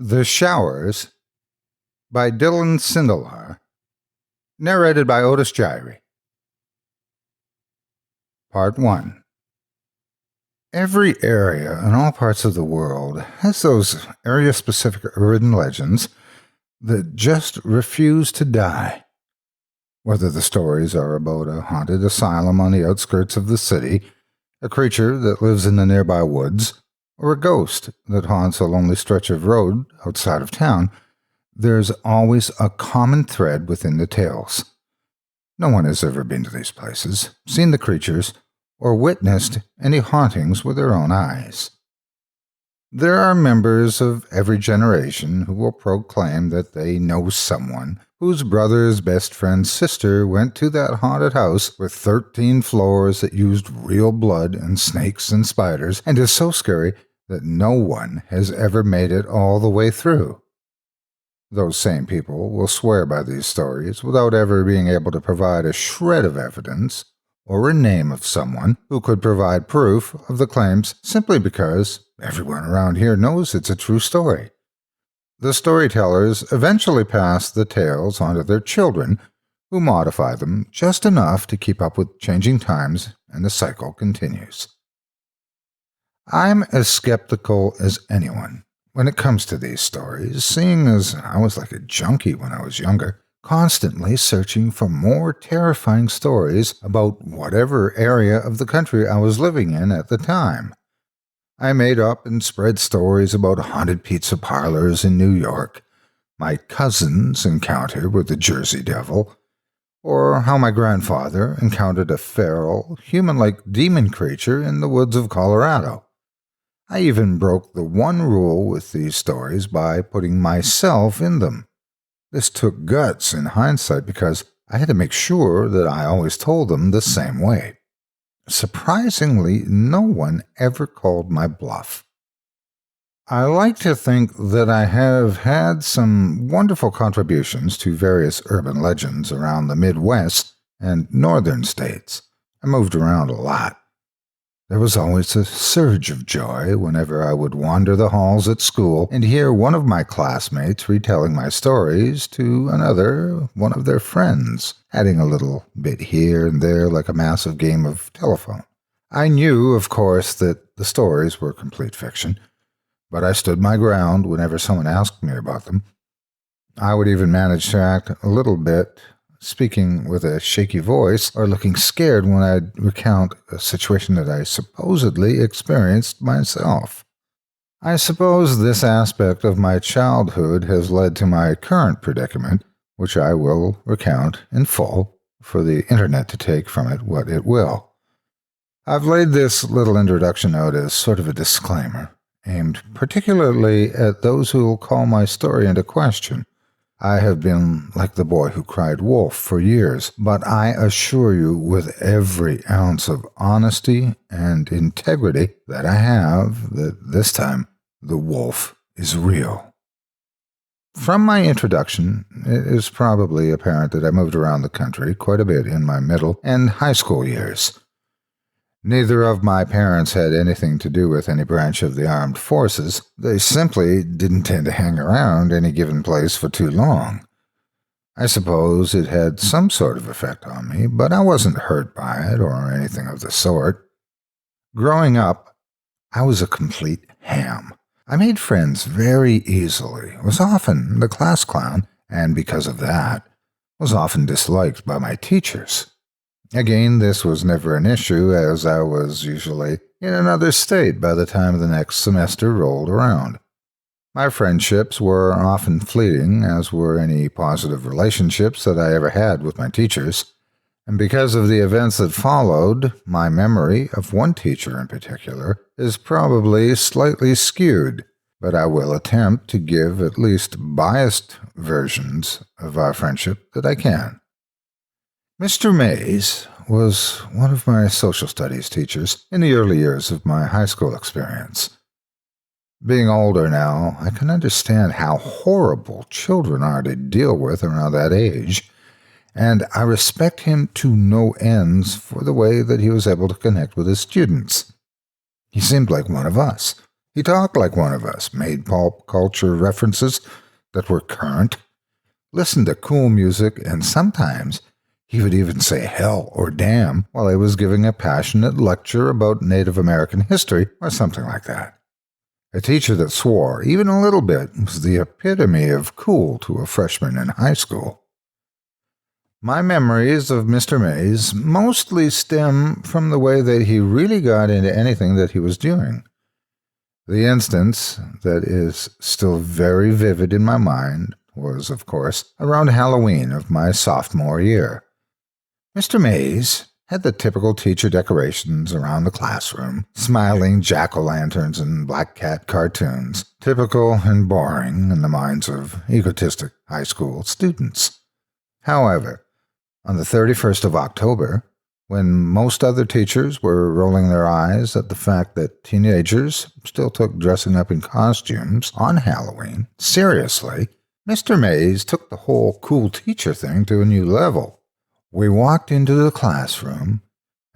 The Showers by Sindelar, narrated by Otis Jiry. Part 1. Every area in all parts of the world has those area-specific urban legends that just refuse to die. Whether the stories are about a haunted asylum on the outskirts of the city, a creature that lives in the nearby woods, or a ghost that haunts a lonely stretch of road outside of town, there's always a common thread within the tales. No one has ever been to these places, seen the creatures, or witnessed any hauntings with their own eyes. There are members of every generation who will proclaim that they know someone whose brother's best friend's sister went to that haunted house with 13 floors that used real blood and snakes and spiders, and is so scary that no one has ever made it all the way through. Those same people will swear by these stories without ever being able to provide a shred of evidence or a name of someone who could provide proof of the claims, simply because everyone around here knows it's a true story. The storytellers eventually pass the tales on to their children, who modify them just enough to keep up with changing times, and the cycle continues. I'm as skeptical as anyone when it comes to these stories, seeing as I was like a junkie when I was younger, constantly searching for more terrifying stories about whatever area of the country I was living in at the time. I made up and spread stories about haunted pizza parlors in New York, my cousin's encounter with the Jersey Devil, or how my grandfather encountered a feral, human-like demon creature in the woods of Colorado. I even broke the one rule with these stories by putting myself in them. This took guts in hindsight because I had to make sure that I always told them the same way. Surprisingly, no one ever called my bluff. I like to think that I have had some wonderful contributions to various urban legends around the Midwest and northern states. I moved around a lot. There was always a surge of joy whenever I would wander the halls at school and hear one of my classmates retelling my stories to another, one of their friends, adding a little bit here and there like a massive game of telephone. I knew, of course, that the stories were complete fiction, but I stood my ground whenever someone asked me about them. I would even manage to act a little bit, speaking with a shaky voice, or looking scared when I'd recount a situation that I supposedly experienced myself. I suppose this aspect of my childhood has led to my current predicament, which I will recount in full, for the internet to take from it what it will. I've laid this little introduction out as sort of a disclaimer, aimed particularly at those who will call my story into question. I have been like the boy who cried wolf for years, but I assure you with every ounce of honesty and integrity that I have that this time the wolf is real. From my introduction, it is probably apparent that I moved around the country quite a bit in my middle and high school years. Neither of my parents had anything to do with any branch of the armed forces. They simply didn't tend to hang around any given place for too long. I suppose it had some sort of effect on me, but I wasn't hurt by it or anything of the sort. Growing up, I was a complete ham. I made friends very easily, was often the class clown, and because of that, was often disliked by my teachers. Again, this was never an issue, as I was usually in another state by the time the next semester rolled around. My friendships were often fleeting, as were any positive relationships that I ever had with my teachers, and because of the events that followed, my memory of one teacher in particular is probably slightly skewed, but I will attempt to give at least biased versions of our friendship that I can. Mr. Mays was one of my social studies teachers in the early years of my high school experience. Being older now, I can understand how horrible children are to deal with around that age, and I respect him to no ends for the way that he was able to connect with his students. He seemed like one of us. He talked like one of us, made pop culture references that were current, listened to cool music, and sometimes he would even say hell or damn while he was giving a passionate lecture about Native American history or something like that. A teacher that swore, even a little bit, was the epitome of cool to a freshman in high school. My memories of Mr. Mays mostly stem from the way that he really got into anything that he was doing. The instance that is still very vivid in my mind was, of course, around Halloween of my sophomore year. Mr. Mays had the typical teacher decorations around the classroom, smiling jack-o'-lanterns and black cat cartoons, typical and boring in the minds of egotistic high school students. However, on the 31st of October, when most other teachers were rolling their eyes at the fact that teenagers still took dressing up in costumes on Halloween seriously, Mr. Mays took the whole cool teacher thing to a new level. We walked into the classroom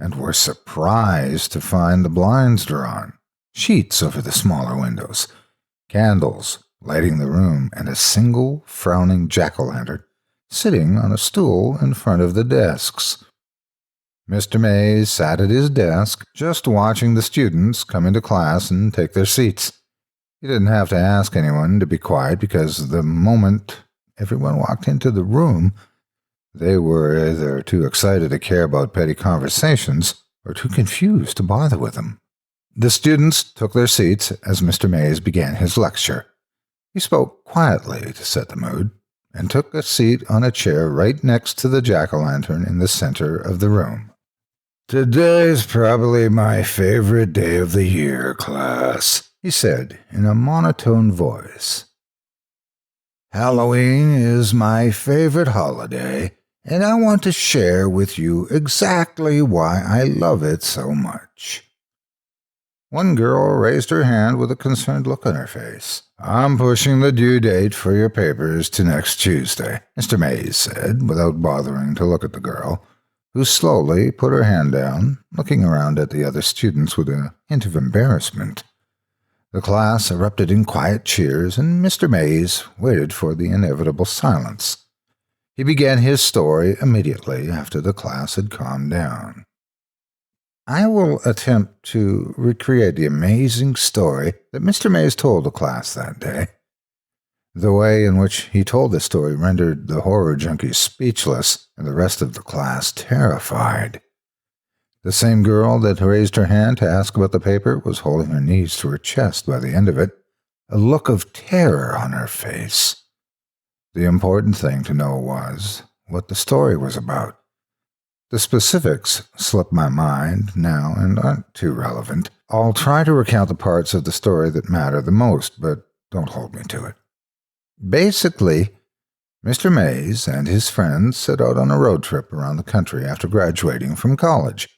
and were surprised to find the blinds drawn, sheets over the smaller windows, candles lighting the room, and a single frowning jack-o'-lantern sitting on a stool in front of the desks. Mr. Mays sat at his desk, just watching the students come into class and take their seats. He didn't have to ask anyone to be quiet because the moment everyone walked into the room, they were either too excited to care about petty conversations or too confused to bother with them. The students took their seats as Mr. Mays began his lecture. He spoke quietly to set the mood and took a seat on a chair right next to the jack-o'-lantern in the center of the room. "Today's probably my favorite day of the year, class," he said in a monotone voice. "Halloween is my favorite holiday, and I want to share with you exactly why I love it so much." One girl raised her hand with a concerned look on her face. "I'm pushing the due date for your papers to next Tuesday," Mr. Mays said, without bothering to look at the girl, who slowly put her hand down, looking around at the other students with a hint of embarrassment. The class erupted in quiet cheers, and Mr. Mays waited for the inevitable silence. He began his story immediately after the class had calmed down. I will attempt to recreate the amazing story that Mr. Mays told the class that day. The way in which he told the story rendered the horror junkies speechless and the rest of the class terrified. The same girl that raised her hand to ask about the paper was holding her knees to her chest by the end of it, a look of terror on her face. The important thing to know was what the story was about. The specifics slip my mind now and aren't too relevant. I'll try to recount the parts of the story that matter the most, but don't hold me to it. Basically, Mr. Mays and his friends set out on a road trip around the country after graduating from college.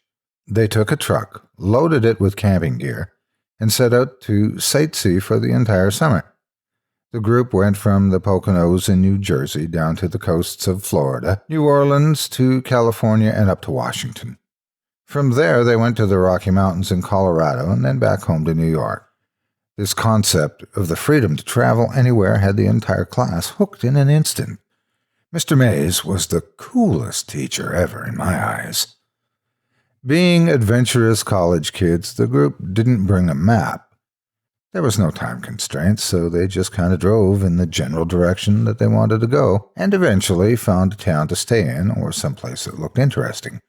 They took a truck, loaded it with camping gear, and set out to sightsee for the entire summer. The group went from the Poconos in New Jersey down to the coasts of Florida, New Orleans to California, and up to Washington. From there, they went to the Rocky Mountains in Colorado and then back home to New York. This concept of the freedom to travel anywhere had the entire class hooked in an instant. Mr. Mays was the coolest teacher ever in my eyes. Being adventurous college kids, the group didn't bring a map. There was no time constraint, so they just kind of drove in the general direction that they wanted to go, and eventually found a town to stay in or someplace that looked interesting.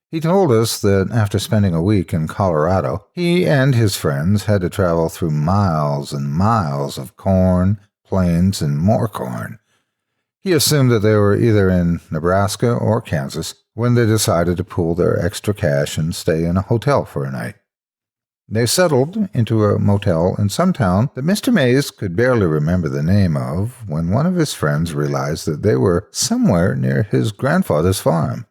He told us that after spending a week in Colorado, he and his friends had to travel through miles and miles of corn, plains, and more corn. He assumed that they were either in Nebraska or Kansas when they decided to pool their extra cash and stay in a hotel for a night. They settled into a motel in some town that Mr. Mays could barely remember the name of when one of his friends realized that they were somewhere near his grandfather's farm.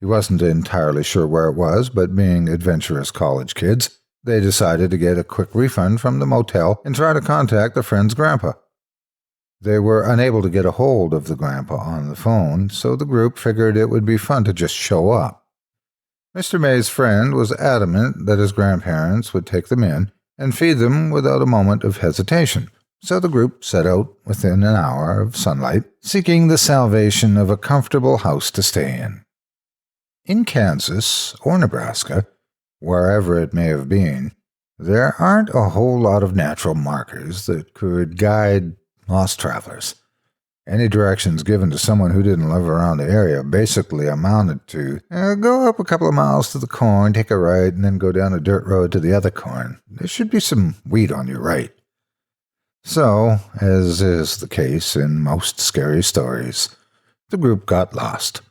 He wasn't entirely sure where it was, but being adventurous college kids, they decided to get a quick refund from the motel and try to contact the friend's grandpa. They were unable to get a hold of the grandpa on the phone, so the group figured it would be fun to just show up. Mr. May's friend was adamant that his grandparents would take them in and feed them without a moment of hesitation. So the group set out within an hour of sunlight, seeking the salvation of a comfortable house to stay in. In Kansas or Nebraska, wherever it may have been, there aren't a whole lot of natural markers that could guide lost travelers. Any directions given to someone who didn't live around the area basically amounted to, go up a couple of miles to the corn, take a right, and then go down a dirt road to the other corn. There should be some wheat on your right. So, as is the case in most scary stories, the group got lost.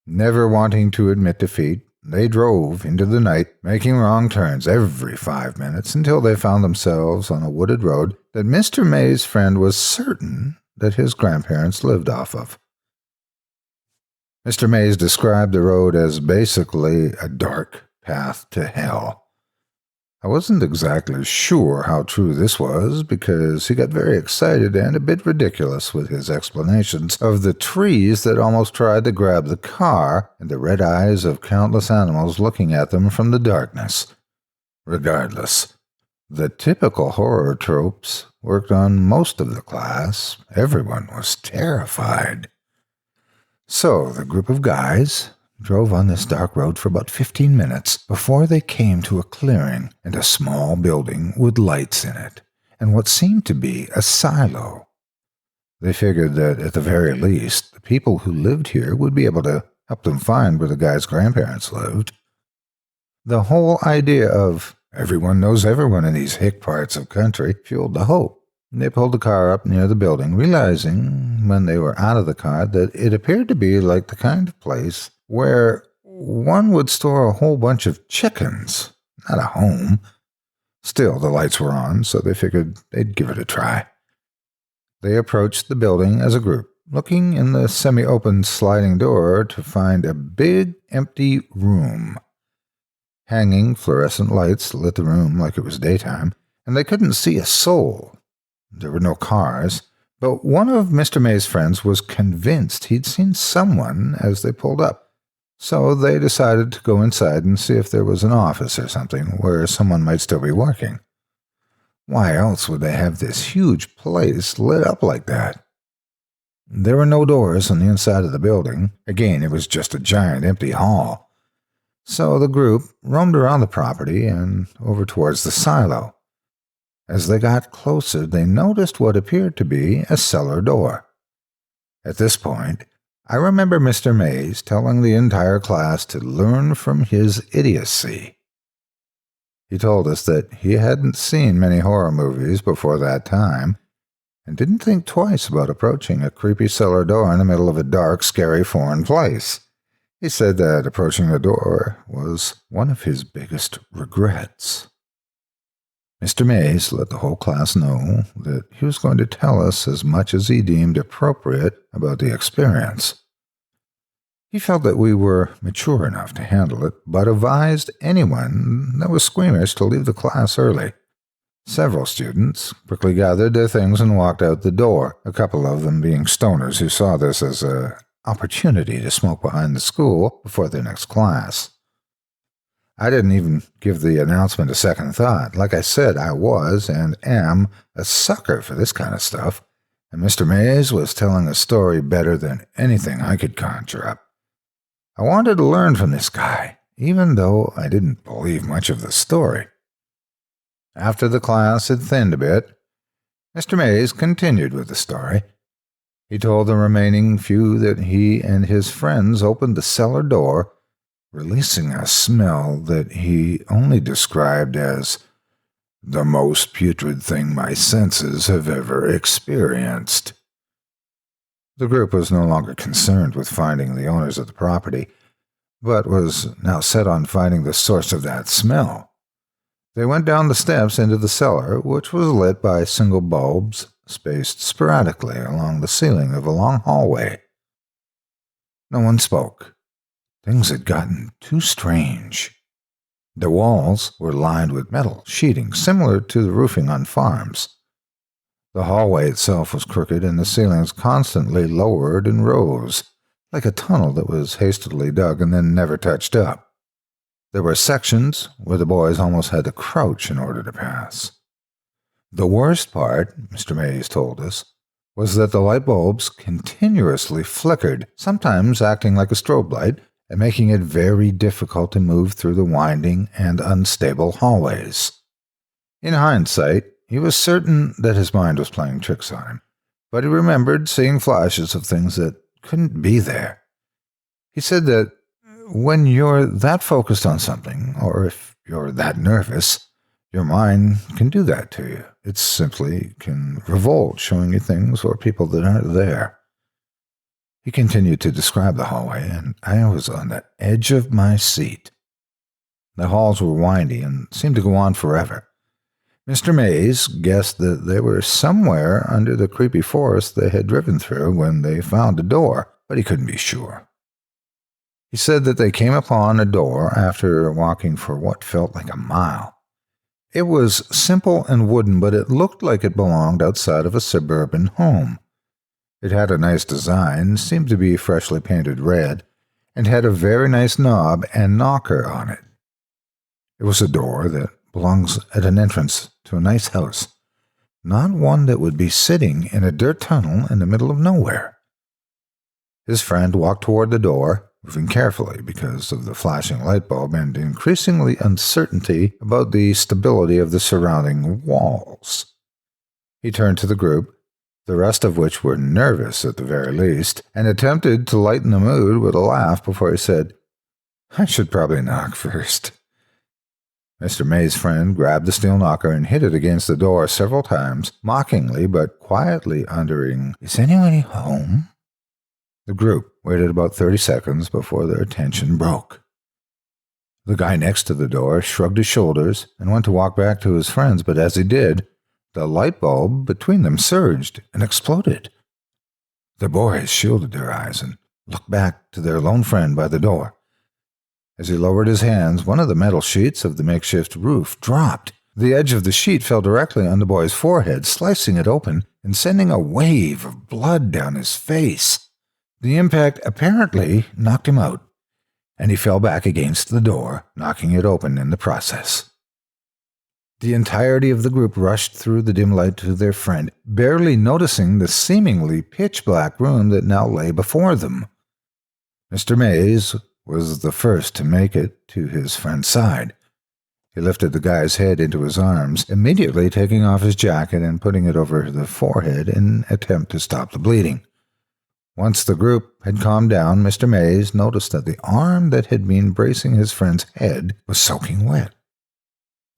Never wanting to admit defeat, they drove into the night, making wrong turns every 5 minutes until they found themselves on a wooded road that Mr. May's friend was certain that his grandparents lived off of. Mr. Mays described the road as basically a dark path to hell. I wasn't exactly sure how true this was because he got very excited and a bit ridiculous with his explanations of the trees that almost tried to grab the car and the red eyes of countless animals looking at them from the darkness. Regardless, the typical horror tropes worked on most of the class. Everyone was terrified. So the group of guys drove on this dark road for about 15 minutes before they came to a clearing and a small building with lights in it, and what seemed to be a silo. They figured that at the very least, the people who lived here would be able to help them find where the guy's grandparents lived. The whole idea of everyone knows everyone in these hick parts of country fueled the hope. They pulled the car up near the building, realizing when they were out of the car that it appeared to be like the kind of place where one would store a whole bunch of chickens, not a home. Still, the lights were on, so they figured they'd give it a try. They approached the building as a group, looking in the semi-open sliding door to find a big, empty room. Hanging fluorescent lights lit the room like it was daytime, and they couldn't see a soul. There were no cars, but one of Mr. May's friends was convinced he'd seen someone as they pulled up. So they decided to go inside and see if there was an office or something where someone might still be working. Why else would they have this huge place lit up like that? There were no doors on the inside of the building. Again, it was just a giant empty hall. So the group roamed around the property and over towards the silo. As they got closer, they noticed what appeared to be a cellar door. At this point, I remember Mr. Mays telling the entire class to learn from his idiocy. He told us that he hadn't seen many horror movies before that time and didn't think twice about approaching a creepy cellar door in the middle of a dark, scary foreign place. He said that approaching the door was one of his biggest regrets. Mr. Mays let the whole class know that he was going to tell us as much as he deemed appropriate about the experience. He felt that we were mature enough to handle it, but advised anyone that was squeamish to leave the class early. Several students quickly gathered their things and walked out the door, a couple of them being stoners who saw this as an opportunity to smoke behind the school before their next class. I didn't even give the announcement a second thought. Like I said, I was and am a sucker for this kind of stuff, and Mr. Mays was telling a story better than anything I could conjure up. I wanted to learn from this guy, even though I didn't believe much of the story. After the class had thinned a bit, Mr. Mays continued with the story. He told the remaining few that he and his friends opened the cellar door, releasing a smell that he only described as the most putrid thing my senses have ever experienced. The group was no longer concerned with finding the owners of the property, but was now set on finding the source of that smell. They went down the steps into the cellar, which was lit by single bulbs spaced sporadically along the ceiling of a long hallway. No one spoke. Things had gotten too strange. The walls were lined with metal sheeting similar to the roofing on farms. The hallway itself was crooked and the ceilings constantly lowered and rose, like a tunnel that was hastily dug and then never touched up. There were sections where the boys almost had to crouch in order to pass. The worst part, Mr. Mays told us, was that the light bulbs continuously flickered, sometimes acting like a strobe light and making it very difficult to move through the winding and unstable hallways. In hindsight, he was certain that his mind was playing tricks on him, but he remembered seeing flashes of things that couldn't be there. He said that when you're that focused on something, or if you're that nervous, your mind can do that to you. It simply can revolt, showing you things or people that aren't there. He continued to describe the hallway, and I was on the edge of my seat. The halls were windy and seemed to go on forever. Mr. Mays guessed that they were somewhere under the creepy forest they had driven through when they found a door, but he couldn't be sure. He said that they came upon a door after walking for what felt like a mile. It was simple and wooden, but it looked like it belonged outside of a suburban home. It had a nice design, seemed to be freshly painted red, and had a very nice knob and knocker on it. It was a door that belongs at an entrance to a nice house, not one that would be sitting in a dirt tunnel in the middle of nowhere. His friend walked toward the door, moving carefully because of the flashing light bulb and increasingly uncertainty about the stability of the surrounding walls. He turned to the group, the rest of which were nervous at the very least, and attempted to lighten the mood with a laugh before he said, "I should probably knock first." Mr. May's friend grabbed the steel knocker and hit it against the door several times, mockingly but quietly uttering, "Is anybody home?" The group waited about 30 seconds before their attention broke. The guy next to the door shrugged his shoulders and went to walk back to his friends, but as he did, the light bulb between them surged and exploded. The boys shielded their eyes and looked back to their lone friend by the door. As he lowered his hands, one of the metal sheets of the makeshift roof dropped. The edge of the sheet fell directly on the boy's forehead, slicing it open and sending a wave of blood down his face. The impact apparently knocked him out, and he fell back against the door, knocking it open in the process. The entirety of the group rushed through the dim light to their friend, barely noticing the seemingly pitch-black room that now lay before them. Mr. Mays was the first to make it to his friend's side. He lifted the guy's head into his arms, immediately taking off his jacket and putting it over the forehead in an attempt to stop the bleeding. Once the group had calmed down, Mr. Mays noticed that the arm that had been bracing his friend's head was soaking wet.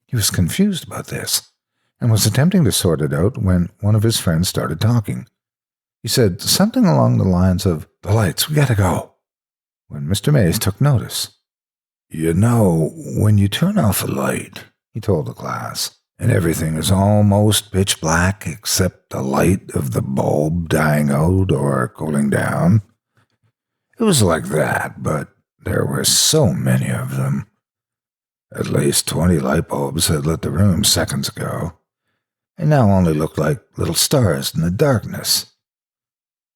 He was confused about this, and was attempting to sort it out when one of his friends started talking. He said something along the lines of, "The lights, we gotta go," when Mr. Mays took notice. "You know, when you turn off a light," he told the class, "and everything is almost pitch black except the light of the bulb dying out or cooling down. It was like that, but there were so many of them. At least 20 light bulbs had lit the room seconds ago, and now only looked like little stars in the darkness.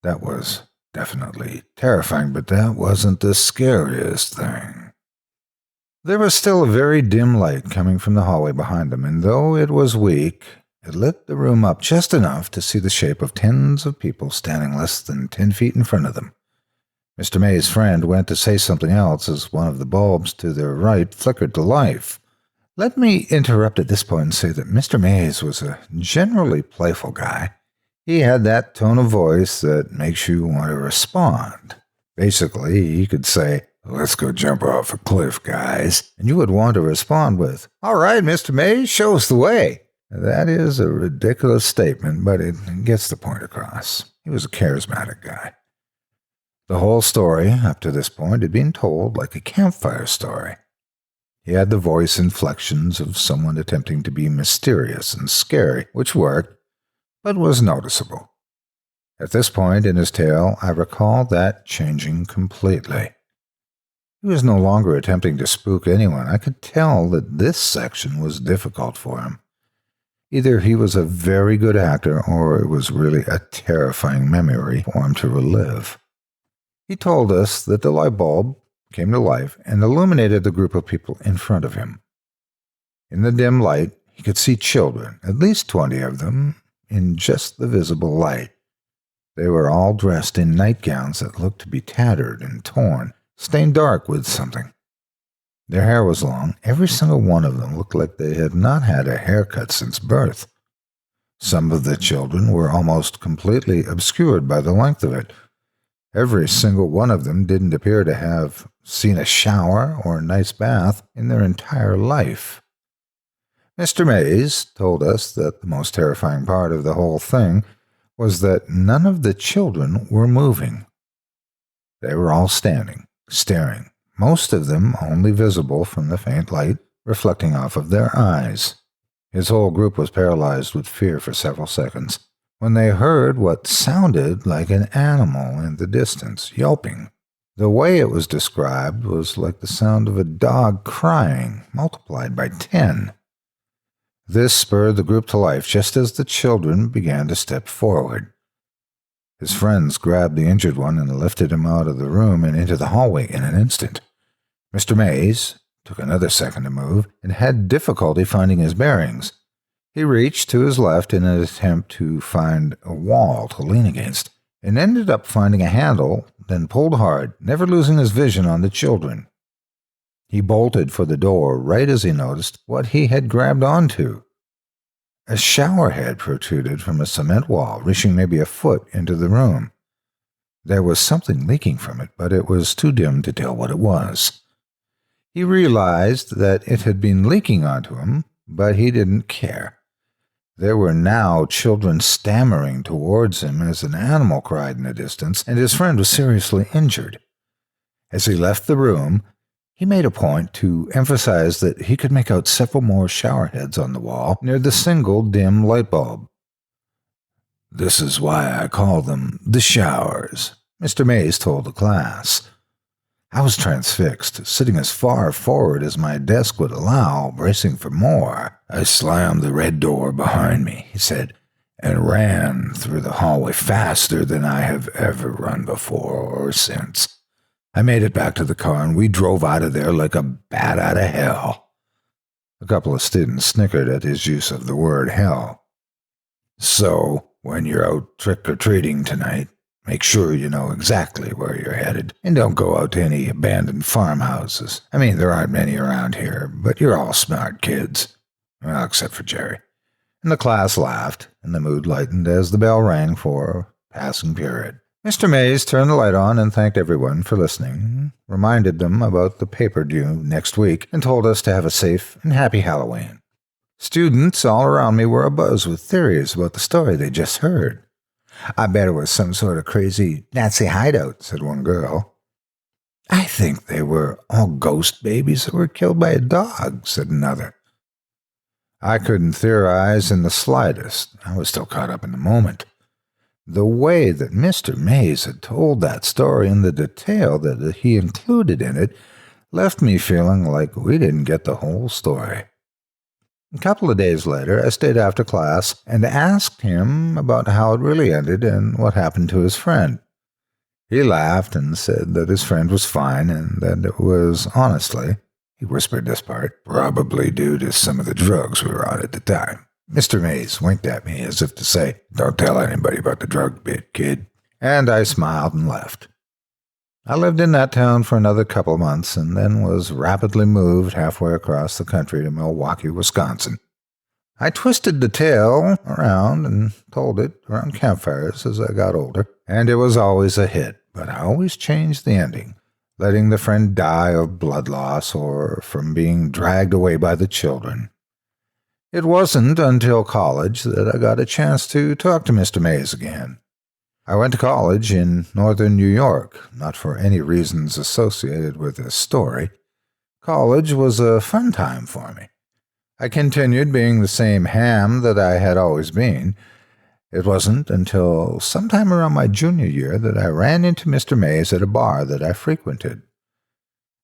That was definitely terrifying, but that wasn't the scariest thing." There was still a very dim light coming from the hallway behind them, and though it was weak, it lit the room up just enough to see the shape of tens of people standing less than 10 feet in front of them. Mr. May's friend went to say something else as one of the bulbs to their right flickered to life. Let me interrupt at this point and say that Mr. Mays was a generally playful guy. He had that tone of voice that makes you want to respond. Basically, he could say, "Let's go jump off a cliff, guys," and you would want to respond with, "All right, Mr. Mays, show us the way." That is a ridiculous statement, but it gets the point across. He was a charismatic guy. The whole story, up to this point, had been told like a campfire story. He had the voice inflections of someone attempting to be mysterious and scary, which worked, but was noticeable. At this point in his tale, I recall that changing completely. He was no longer attempting to spook anyone. I could tell that this section was difficult for him. Either he was a very good actor, or it was really a terrifying memory for him to relive. He told us that the light bulb came to life and illuminated the group of people in front of him. In the dim light, he could see children, at least 20 of them, in just the visible light. They were all dressed in nightgowns that looked to be tattered and torn, stained dark with something. Their hair was long. Every single one of them looked like they had not had a haircut since birth. Some of the children were almost completely obscured by the length of it. Every single one of them didn't appear to have seen a shower or a nice bath in their entire life. Mr. Mays told us that the most terrifying part of the whole thing was that none of the children were moving. They were all standing, staring, most of them only visible from the faint light reflecting off of their eyes. His whole group was paralyzed with fear for several seconds when they heard what sounded like an animal in the distance, yelping. The way it was described was like the sound of a dog crying, multiplied by 10. This spurred the group to life just as the children began to step forward. His friends grabbed the injured one and lifted him out of the room and into the hallway in an instant. Mr. Mays took another second to move and had difficulty finding his bearings. He reached to his left in an attempt to find a wall to lean against, and ended up finding a handle, then pulled hard, never losing his vision on the children. He bolted for the door right as he noticed what he had grabbed onto. A shower head protruded from a cement wall, reaching maybe a foot into the room. There was something leaking from it, but it was too dim to tell what it was. He realized that it had been leaking onto him, but he didn't care. There were now children stammering towards him as an animal cried in the distance, and his friend was seriously injured. As he left the room, he made a point to emphasize that he could make out several more shower heads on the wall near the single dim light bulb. "This is why I call them the showers," Mr. Mays told the class. I was transfixed, sitting as far forward as my desk would allow, bracing for more. "I slammed the red door behind me," he said, "and ran through the hallway faster than I have ever run before or since. I made it back to the car, and we drove out of there like a bat out of hell." A couple of students snickered at his use of the word hell. "So, when you're out trick-or-treating tonight, make sure you know exactly where you're headed, and don't go out to any abandoned farmhouses. I mean, there aren't many around here, but you're all smart kids. Well, except for Jerry." And the class laughed, and the mood lightened as the bell rang for passing period. Mr. Mays turned the light on and thanked everyone for listening, reminded them about the paper due next week, and told us to have a safe and happy Halloween. Students all around me were abuzz with theories about the story they just heard. "I bet it was some sort of crazy Nazi hideout," said one girl. "I think they were all ghost babies that were killed by a dog," said another. I couldn't theorize in the slightest. I was still caught up in the moment. The way that Mr. Mays had told that story and the detail that he included in it left me feeling like we didn't get the whole story. A couple of days later, I stayed after class and asked him about how it really ended and what happened to his friend. He laughed and said that his friend was fine and that it was, honestly, he whispered this part, probably due to some of the drugs we were on at the time. Mr. Mays winked at me as if to say, "Don't tell anybody about the drug bit, kid." And I smiled and left. I lived in that town for another couple of months and then was rapidly moved halfway across the country to Milwaukee, Wisconsin. I twisted the tale around and told it around campfires as I got older, and it was always a hit, but I always changed the ending, letting the friend die of blood loss or from being dragged away by the children. It wasn't until college that I got a chance to talk to Mr. Mays again. I went to college in northern New York, not for any reasons associated with this story. College was a fun time for me. I continued being the same ham that I had always been. It wasn't until sometime around my junior year that I ran into Mr. Mays at a bar that I frequented.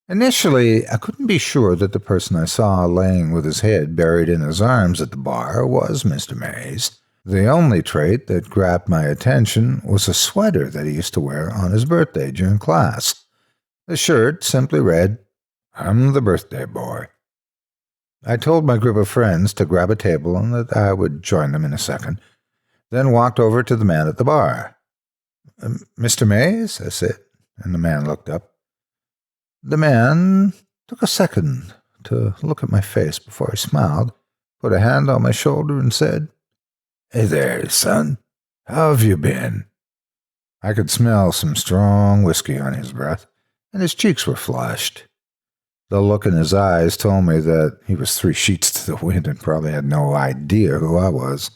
Initially, I couldn't be sure that the person I saw laying with his head buried in his arms at the bar was Mr. Mays. The only trait that grabbed my attention was a sweater that he used to wear on his birthday during class. The shirt simply read, "I'm the birthday boy." I told my group of friends to grab a table and that I would join them in a second, then walked over to the man at the bar. "Mr. Mays?" I said, and the man looked up. The man took a second to look at my face before he smiled, put a hand on my shoulder, and said, "Hey there, son. How have you been?" I could smell some strong whiskey on his breath, and his cheeks were flushed. The look in his eyes told me that he was 3 sheets to the wind and probably had no idea who I was.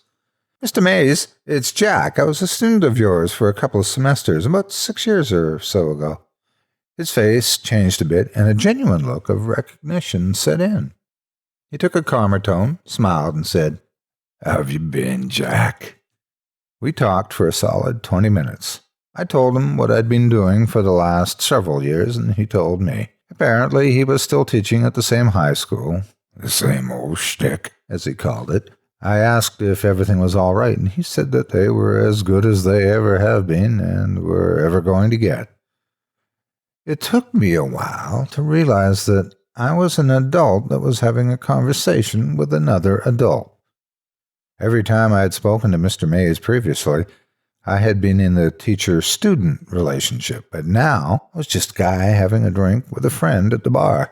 "Mr. Mays, it's Jack. I was a student of yours for a couple of semesters, about 6 years or so ago." His face changed a bit, and a genuine look of recognition set in. He took a calmer tone, smiled, and said, "How have you been, Jack?" We talked for a solid 20 minutes. I told him what I'd been doing for the last several years, and he told me. Apparently, he was still teaching at the same high school, the same old shtick, as he called it. I asked if everything was all right, and he said that they were as good as they ever have been and were ever going to get. It took me a while to realize that I was an adult that was having a conversation with another adult. Every time I had spoken to Mr. Mays previously, I had been in the teacher-student relationship, but now I was just a guy having a drink with a friend at the bar.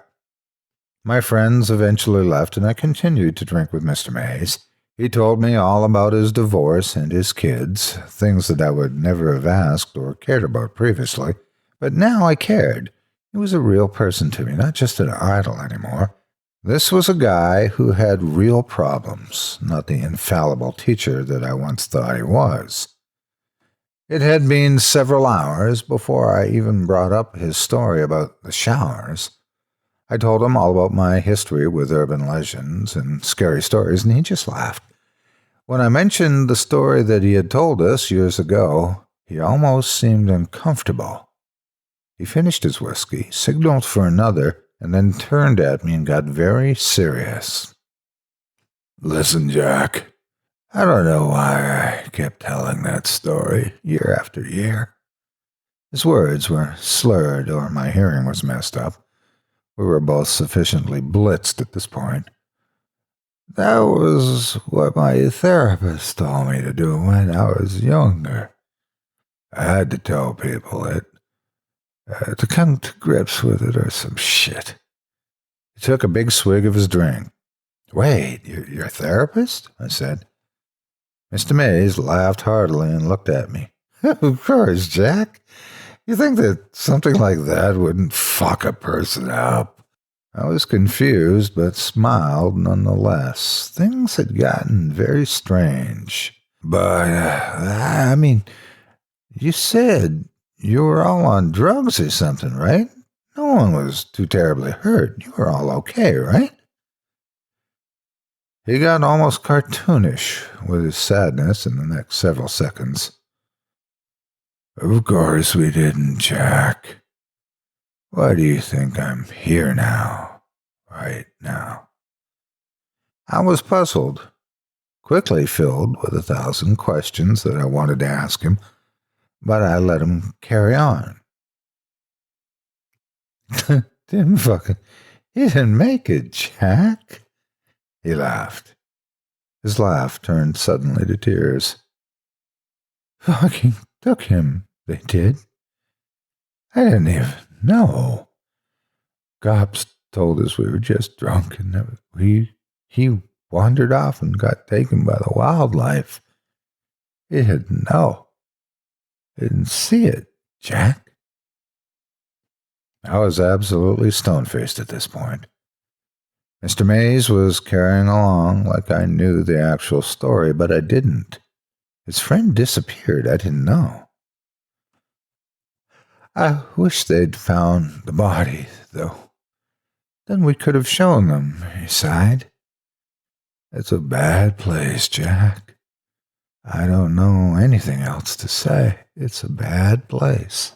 My friends eventually left, and I continued to drink with Mr. Mays. He told me all about his divorce and his kids, things that I would never have asked or cared about previously. But now I cared. He was a real person to me, not just an idol anymore. This was a guy who had real problems, not the infallible teacher that I once thought he was. It had been several hours before I even brought up his story about the showers. I told him all about my history with urban legends and scary stories, and he just laughed. When I mentioned the story that he had told us years ago, he almost seemed uncomfortable. He finished his whiskey, signaled for another, and then turned at me and got very serious. "Listen, Jack, I don't know why I kept telling that story year after year." His words were slurred, or my hearing was messed up. We were both sufficiently blitzed at this point. "That was what my therapist told me to do when I was younger. I had to tell people it. To come to grips with it or some shit." He took a big swig of his drink. "Wait, you're a therapist?" I said. Mr. Mays laughed heartily and looked at me. "Of course, Jack. You think that something like that wouldn't fuck a person up?" I was confused, but smiled nonetheless. Things had gotten very strange. "But, I mean, you said you were all on drugs or something, right? No one was too terribly hurt. You were all okay, right?" He got almost cartoonish with his sadness in the next several seconds. "Of course we didn't, Jack. Why do you think I'm here now, right now?" I was puzzled, quickly filled with 1,000 questions that I wanted to ask him, but I let him carry on. "Didn't fucking, you didn't make it, Jack." He laughed. His laugh turned suddenly to tears. "Fucking took him, they did. I didn't even know. Cops told us we were just drunk and that he wandered off and got taken by the wildlife. He didn't know. Didn't see it, Jack." I was absolutely stone-faced at this point. Mr. Mays was carrying along like I knew the actual story, but I didn't. His friend disappeared. I didn't know. "I wish they'd found the body, though. Then we could have shown them," he sighed. "It's a bad place, Jack. I don't know anything else to say. It's a bad place."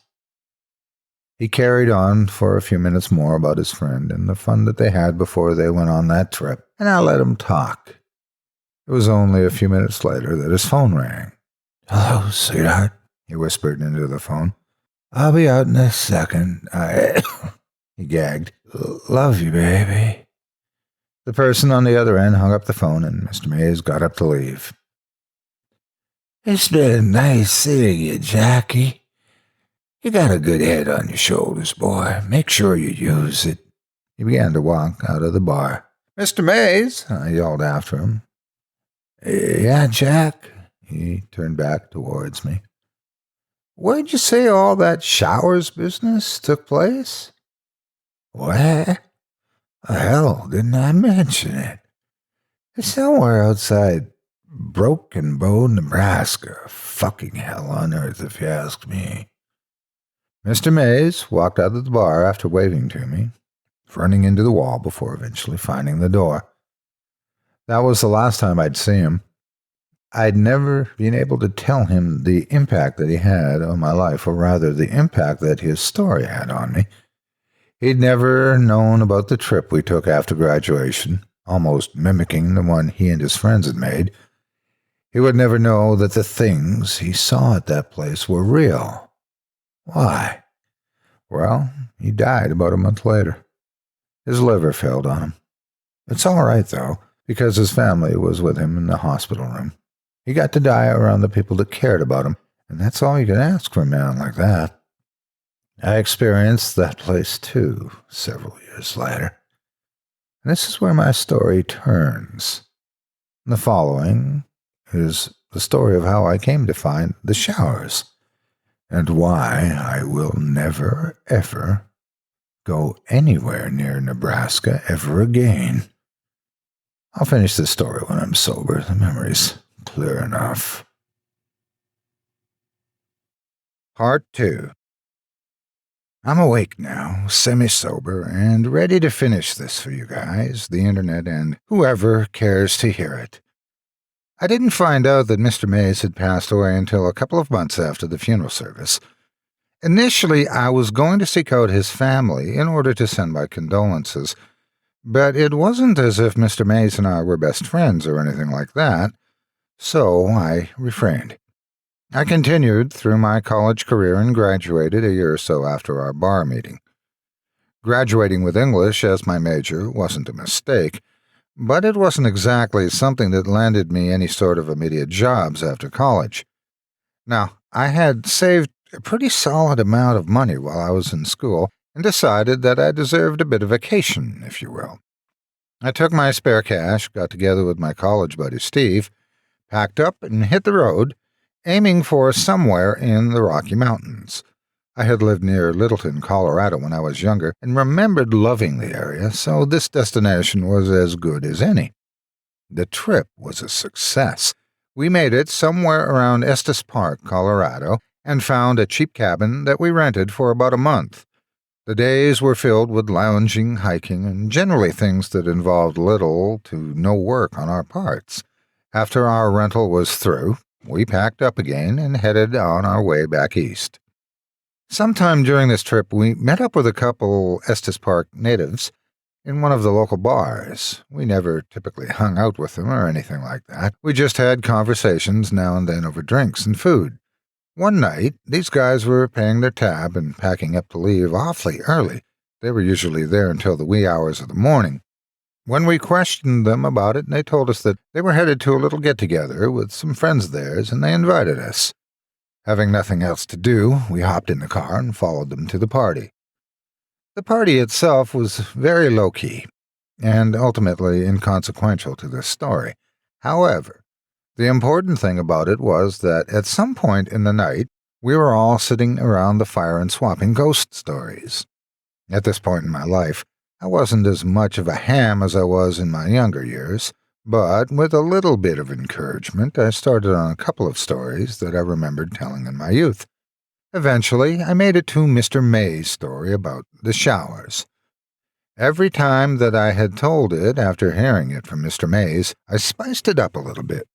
He carried on for a few minutes more about his friend and the fun that they had before they went on that trip, and I let him talk. It was only a few minutes later that his phone rang. "Hello, sweetheart," he whispered into the phone. I'll be out in a second. He gagged. Love you, baby. The person on the other end hung up the phone, and Mr. Mays got up to leave. It's been nice seeing you, Jackie. You got a good head on your shoulders, boy. Make sure you use it. He began to walk out of the bar. Mr. Mays, I yelled after him. Yeah, Jack. He turned back towards me. Where'd you say all that showers business took place? What? Hell, didn't I mention it? It's somewhere outside Broken Bow, Nebraska. Fucking hell on earth, if you ask me. Mr. Mays walked out of the bar after waving to me, running into the wall before eventually finding the door. That was the last time I'd see him. I'd never been able to tell him the impact that he had on my life, or rather the impact that his story had on me. He'd never known about the trip we took after graduation, almost mimicking the one he and his friends had made. He would never know that the things he saw at that place were real. Why? Well, he died about a month later. His liver failed on him. It's all right, though, because his family was with him in the hospital room. He got to die around the people that cared about him, and that's all you can ask for a man like that. I experienced that place, too, several years later. And this is where my story turns. The following is the story of how I came to find the showers, and why I will never, ever go anywhere near Nebraska ever again. I'll finish this story when I'm sober. The memory's clear enough. Part 2. I'm awake now, semi-sober, and ready to finish this for you guys, the internet, and whoever cares to hear it. I didn't find out that Mr. Mays had passed away until a couple of months after the funeral service. Initially, I was going to seek out his family in order to send my condolences, but it wasn't as if Mr. Mays and I were best friends or anything like that, so I refrained. I continued through my college career and graduated a year or so after our bar meeting. Graduating with English as my major wasn't a mistake, but it wasn't exactly something that landed me any sort of immediate jobs after college. Now, I had saved a pretty solid amount of money while I was in school and decided that I deserved a bit of vacation, if you will. I took my spare cash, got together with my college buddy Steve, packed up and hit the road, aiming for somewhere in the Rocky Mountains. I had lived near Littleton, Colorado when I was younger and remembered loving the area, so this destination was as good as any. The trip was a success. We made it somewhere around Estes Park, Colorado, and found a cheap cabin that we rented for about a month. The days were filled with lounging, hiking, and generally things that involved little to no work on our parts. After our rental was through, we packed up again and headed on our way back east. Sometime during this trip, we met up with a couple Estes Park natives in one of the local bars. We never typically hung out with them or anything like that. We just had conversations now and then over drinks and food. One night, these guys were paying their tab and packing up to leave awfully early. They were usually there until the wee hours of the morning. When we questioned them about it, they told us that they were headed to a little get-together with some friends of theirs, and they invited us. Having nothing else to do, we hopped in the car and followed them to the party. The party itself was very low-key, and ultimately inconsequential to this story. However, the important thing about it was that at some point in the night, we were all sitting around the fire and swapping ghost stories. At this point in my life, I wasn't as much of a ham as I was in my younger years, but with a little bit of encouragement, I started on a couple of stories that I remembered telling in my youth. Eventually, I made it to Mr. May's story about the showers. Every time that I had told it after hearing it from Mr. Mays, I spiced it up a little bit.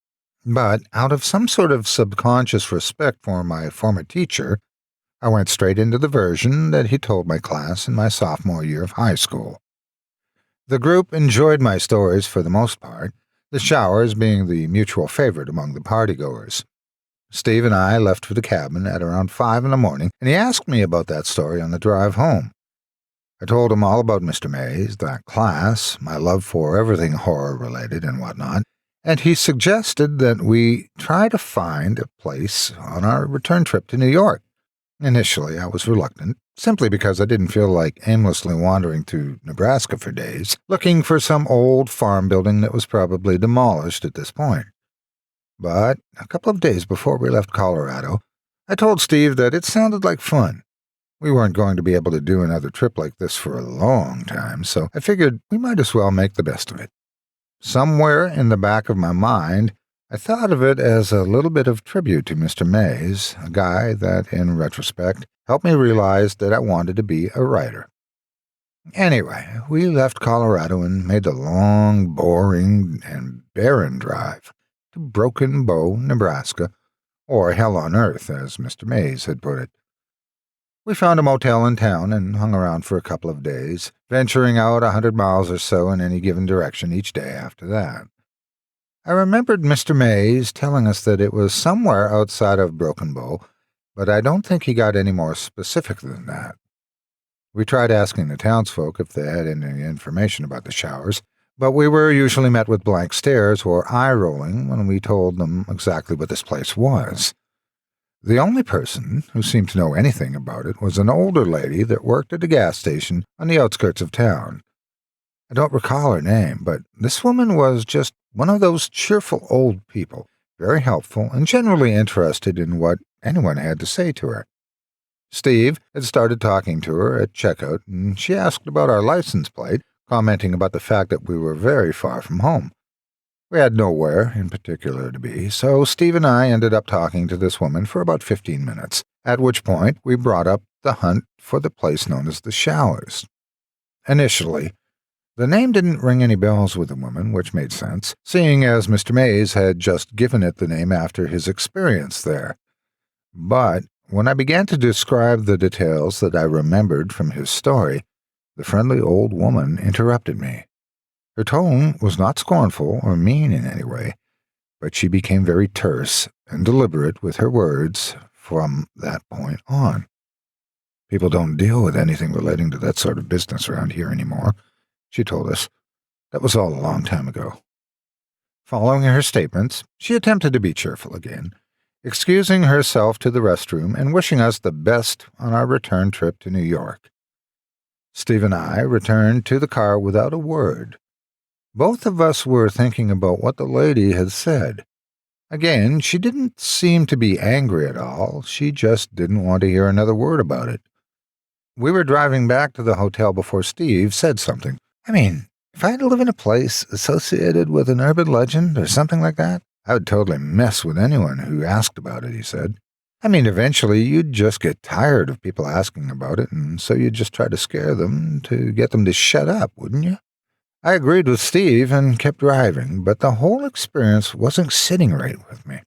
But out of some sort of subconscious respect for my former teacher, I went straight into the version that he told my class in my sophomore year of high school. The group enjoyed my stories for the most part, the showers being the mutual favorite among the partygoers. Steve and I left for the cabin at around 5 in the morning, and he asked me about that story on the drive home. I told him all about Mr. Mays, that class, my love for everything horror-related and whatnot, and he suggested that we try to find a place on our return trip to New York. Initially, I was reluctant, simply because I didn't feel like aimlessly wandering through Nebraska for days, looking for some old farm building that was probably demolished at this point. But a couple of days before we left Colorado, I told Steve that it sounded like fun. We weren't going to be able to do another trip like this for a long time, so I figured we might as well make the best of it. Somewhere in the back of my mind, I thought of it as a little bit of tribute to Mr. Mays, a guy that, in retrospect, helped me realize that I wanted to be a writer. Anyway, we left Colorado and made the long, boring, and barren drive to Broken Bow, Nebraska, or hell on earth, as Mr. Mays had put it. We found a motel in town and hung around for a couple of days, venturing out 100 miles or so in any given direction each day after that. I remembered Mr. Mays telling us that it was somewhere outside of Broken Bow, but I don't think he got any more specific than that. We tried asking the townsfolk if they had any information about the showers, but we were usually met with blank stares or eye-rolling when we told them exactly what this place was. The only person who seemed to know anything about it was an older lady that worked at a gas station on the outskirts of town. I don't recall her name, but this woman was just one of those cheerful old people, very helpful and generally interested in what anyone had to say to her. Steve had started talking to her at checkout, and she asked about our license plate, commenting about the fact that we were very far from home. We had nowhere in particular to be, so Steve and I ended up talking to this woman for about 15 minutes, at which point we brought up the hunt for the place known as the Showers. Initially, the name didn't ring any bells with the woman, which made sense, seeing as Mr. Mays had just given it the name after his experience there. But when I began to describe the details that I remembered from his story, the friendly old woman interrupted me. Her tone was not scornful or mean in any way, but she became very terse and deliberate with her words from that point on. People don't deal with anything relating to that sort of business around here anymore, she told us. That was all a long time ago. Following her statements, she attempted to be cheerful again, excusing herself to the restroom and wishing us the best on our return trip to New York. Steve and I returned to the car without a word. Both of us were thinking about what the lady had said. Again, she didn't seem to be angry at all. She just didn't want to hear another word about it. We were driving back to the hotel before Steve said something. I mean, if I had to live in a place associated with an urban legend or something like that, I would totally mess with anyone who asked about it, he said. I mean, eventually you'd just get tired of people asking about it, and so you'd just try to scare them to get them to shut up, wouldn't you? I agreed with Steve and kept driving, but the whole experience wasn't sitting right with me.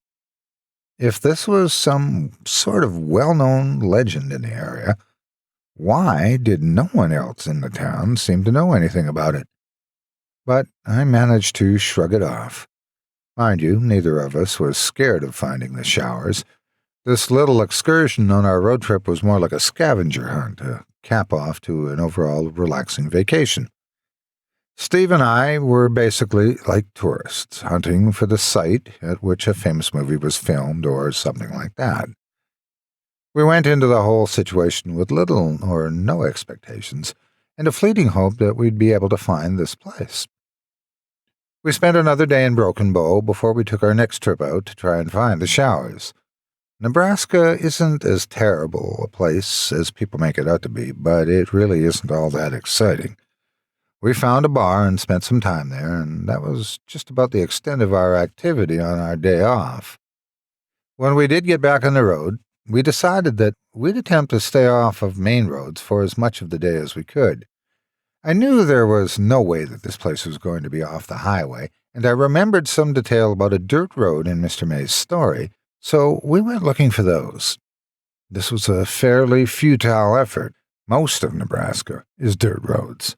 If this was some sort of well-known legend in the area, why did no one else in the town seem to know anything about it? But I managed to shrug it off. Mind you, neither of us was scared of finding the Showers. This little excursion on our road trip was more like a scavenger hunt, a cap-off to an overall relaxing vacation. Steve and I were basically like tourists, hunting for the site at which a famous movie was filmed or something like that. We went into the whole situation with little or no expectations, and a fleeting hope that we'd be able to find this place. We spent another day in Broken Bow before we took our next trip out to try and find the Showers. Nebraska isn't as terrible a place as people make it out to be, but it really isn't all that exciting. We found a bar and spent some time there, and that was just about the extent of our activity on our day off. When we did get back on the road, we decided that we'd attempt to stay off of main roads for as much of the day as we could. I knew there was no way that this place was going to be off the highway, and I remembered some detail about a dirt road in Mr. May's story, so we went looking for those. This was a fairly futile effort. Most of Nebraska is dirt roads.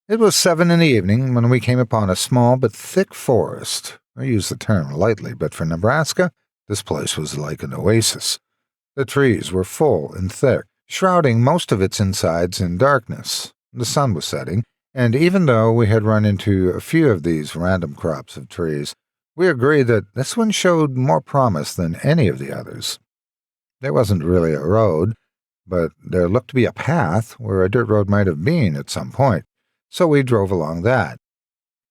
It was 7 in the evening when we came upon a small but thick forest. I use the term lightly, but for Nebraska, This place was like an oasis. The trees were full and thick, shrouding most of its insides in darkness. The sun was setting, and even though we had run into a few of these random crops of trees, we agreed that this one showed more promise than any of the others. There wasn't really a road, but there looked to be a path where a dirt road might have been at some point, so we drove along that.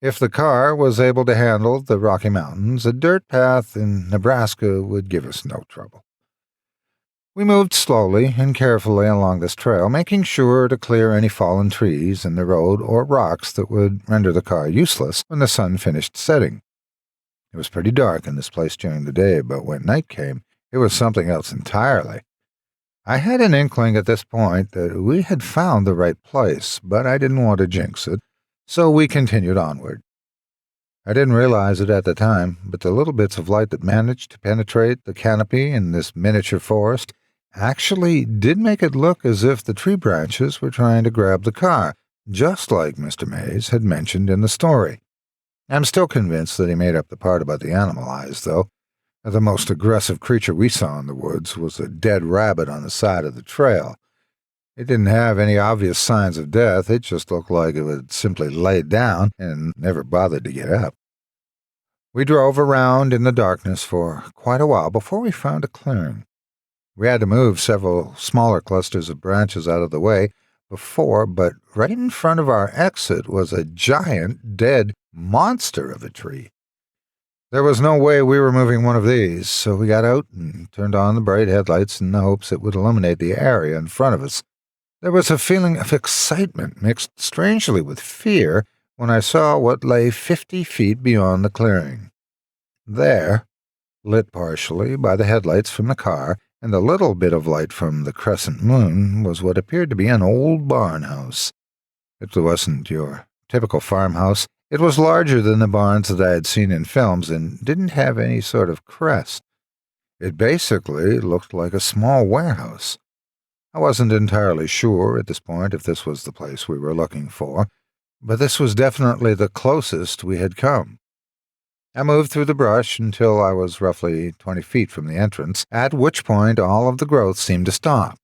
If the car was able to handle the Rocky Mountains, a dirt path in Nebraska would give us no trouble. We moved slowly and carefully along this trail, making sure to clear any fallen trees in the road or rocks that would render the car useless when the sun finished setting. It was pretty dark in this place during the day, but when night came, it was something else entirely. I had an inkling at this point that we had found the right place, but I didn't want to jinx it, so we continued onward. I didn't realize it at the time, but the little bits of light that managed to penetrate the canopy in this miniature forest actually did make it look as if the tree branches were trying to grab the car, just like Mr. Mays had mentioned in the story. I'm still convinced that he made up the part about the animal eyes, though. The most aggressive creature we saw in the woods was a dead rabbit on the side of the trail. It didn't have any obvious signs of death. It just looked like it had simply laid down and never bothered to get up. We drove around in the darkness for quite a while before we found a clearing. We had to move several smaller clusters of branches out of the way before, but right in front of our exit was a giant, dead monster of a tree. There was no way we were moving one of these, so we got out and turned on the bright headlights in the hopes it would illuminate the area in front of us. There was a feeling of excitement mixed strangely with fear when I saw what lay 50 feet beyond the clearing. There, lit partially by the headlights from the car and a little bit of light from the crescent moon, was what appeared to be an old barn house. It wasn't your typical farmhouse. It was larger than the barns that I had seen in films and didn't have any sort of crest. It basically looked like a small warehouse. I wasn't entirely sure at this point if this was the place we were looking for, but this was definitely the closest we had come. I moved through the brush until I was roughly 20 feet from the entrance, at which point all of the growth seemed to stop.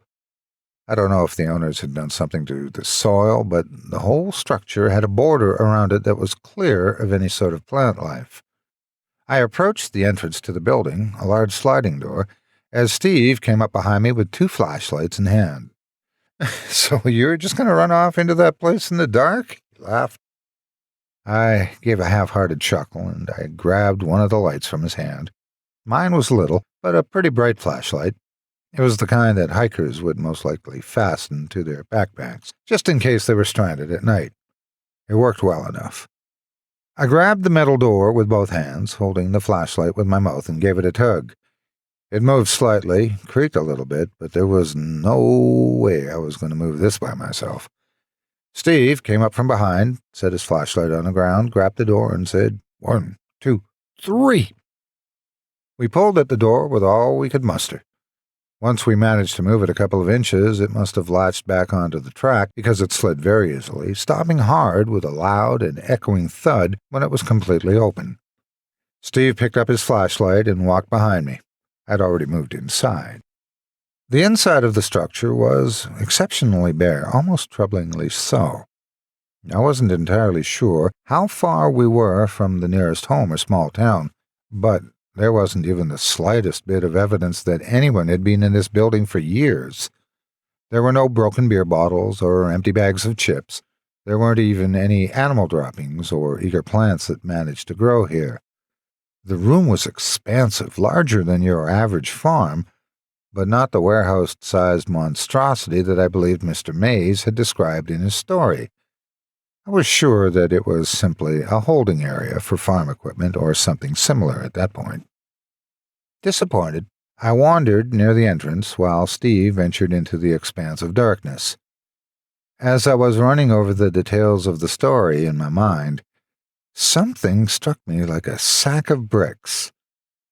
I don't know if the owners had done something to the soil, but the whole structure had a border around it that was clear of any sort of plant life. I approached the entrance to the building, a large sliding door, as Steve came up behind me with 2 flashlights in hand. "So you're just going to run off into that place in the dark?" He laughed. I gave a half-hearted chuckle, and I grabbed one of the lights from his hand. Mine was little, but a pretty bright flashlight. It was the kind that hikers would most likely fasten to their backpacks, just in case they were stranded at night. It worked well enough. I grabbed the metal door with both hands, holding the flashlight with my mouth, and gave it a tug. It moved slightly, creaked a little bit, but there was no way I was going to move this by myself. Steve came up from behind, set his flashlight on the ground, grabbed the door, and said, 1, 2, 3. We pulled at the door with all we could muster. Once we managed to move it a couple of inches, it must have latched back onto the track because it slid very easily, stopping hard with a loud and echoing thud when it was completely open. Steve picked up his flashlight and walked behind me. I'd already moved inside. The inside of the structure was exceptionally bare, almost troublingly so. I wasn't entirely sure how far we were from the nearest home or small town, but there wasn't even the slightest bit of evidence that anyone had been in this building for years. There were no broken beer bottles or empty bags of chips. There weren't even any animal droppings or eager plants that managed to grow here. The room was expansive, larger than your average farm, but not the warehouse-sized monstrosity that I believed Mr. Mays had described in his story. I was sure that it was simply a holding area for farm equipment or something similar at that point. Disappointed, I wandered near the entrance while Steve ventured into the expanse of darkness. As I was running over the details of the story in my mind, something struck me like a sack of bricks.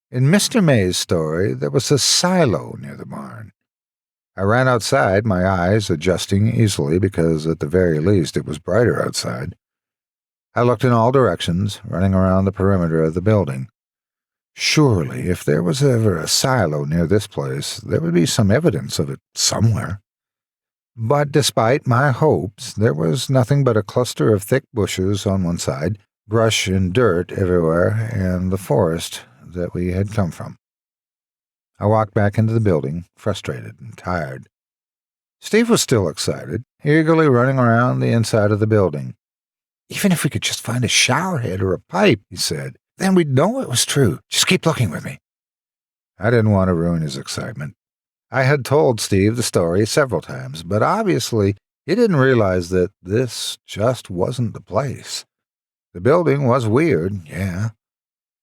In Mr. May's story, there was a silo near the barn. I ran outside, my eyes adjusting easily because at the very least it was brighter outside. I looked in all directions, running around the perimeter of the building. Surely, if there was ever a silo near this place, there would be some evidence of it somewhere. But despite my hopes, there was nothing but a cluster of thick bushes on one side, brush and dirt everywhere, and the forest that we had come from. I walked back into the building, frustrated and tired. Steve was still excited, eagerly running around the inside of the building. "Even if we could just find a shower head or a pipe," he said, "then we'd know it was true. Just keep looking with me." I didn't want to ruin his excitement. I had told Steve the story several times, but obviously he didn't realize that this just wasn't the place. The building was weird, yeah.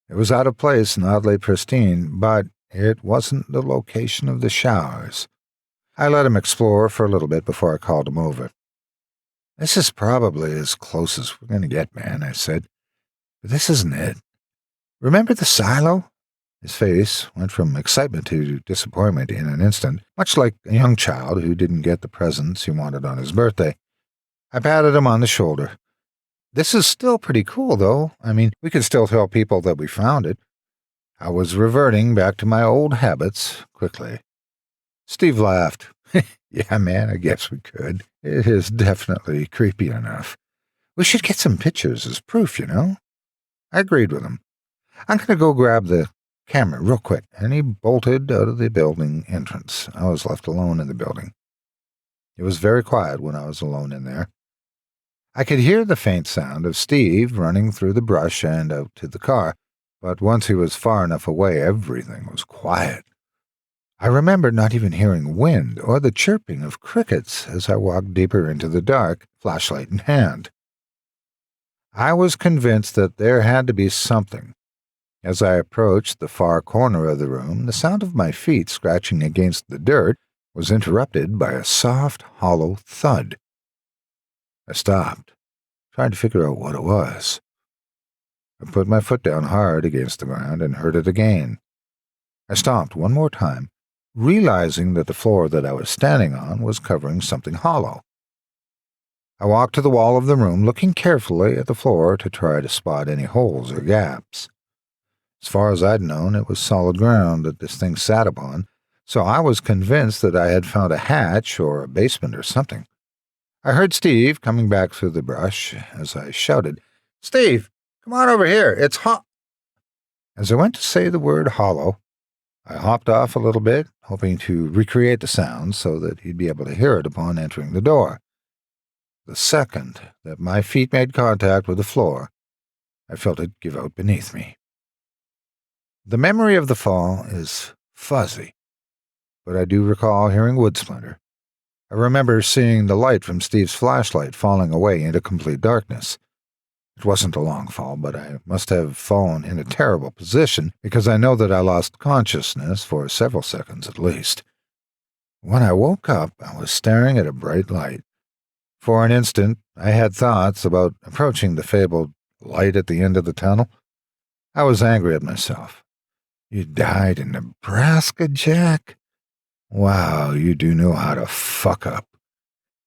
It was out of place and oddly pristine, but it wasn't the location of the showers. I let him explore for a little bit before I called him over. "This is probably as close as we're going to get, man," I said. "But this isn't it. Remember the silo?" His face went from excitement to disappointment in an instant, much like a young child who didn't get the presents he wanted on his birthday. I patted him on the shoulder. "This is still pretty cool, though. I mean, we can still tell people that we found it." I was reverting back to my old habits quickly. Steve laughed. "Yeah, man, I guess we could. It is definitely creepy enough. We should get some pictures as proof, you know?" I agreed with him. "I'm going to go grab the camera real quick," and he bolted out of the building entrance. I was left alone in the building. It was very quiet when I was alone in there. I could hear the faint sound of Steve running through the brush and out to the car, but once he was far enough away, everything was quiet. I remember not even hearing wind or the chirping of crickets as I walked deeper into the dark, flashlight in hand. I was convinced that there had to be something. As I approached the far corner of the room, the sound of my feet scratching against the dirt was interrupted by a soft, hollow thud. I stopped, trying to figure out what it was. I put my foot down hard against the ground and heard it again. I stomped one more time, realizing that the floor that I was standing on was covering something hollow. I walked to the wall of the room, looking carefully at the floor to try to spot any holes or gaps. As far as I'd known, it was solid ground that this thing sat upon, so I was convinced that I had found a hatch or a basement or something. I heard Steve coming back through the brush as I shouted, "Steve, come on over here, it's hot." As I went to say the word hollow, I hopped off a little bit, hoping to recreate the sound so that he'd be able to hear it upon entering the door. The second that my feet made contact with the floor, I felt it give out beneath me. The memory of the fall is fuzzy, but I do recall hearing wood splinter. I remember seeing the light from Steve's flashlight falling away into complete darkness. It wasn't a long fall, but I must have fallen in a terrible position because I know that I lost consciousness for several seconds at least. When I woke up, I was staring at a bright light. For an instant, I had thoughts about approaching the fabled light at the end of the tunnel. I was angry at myself. "You died in Nebraska, Jack? Wow, you do know how to fuck up."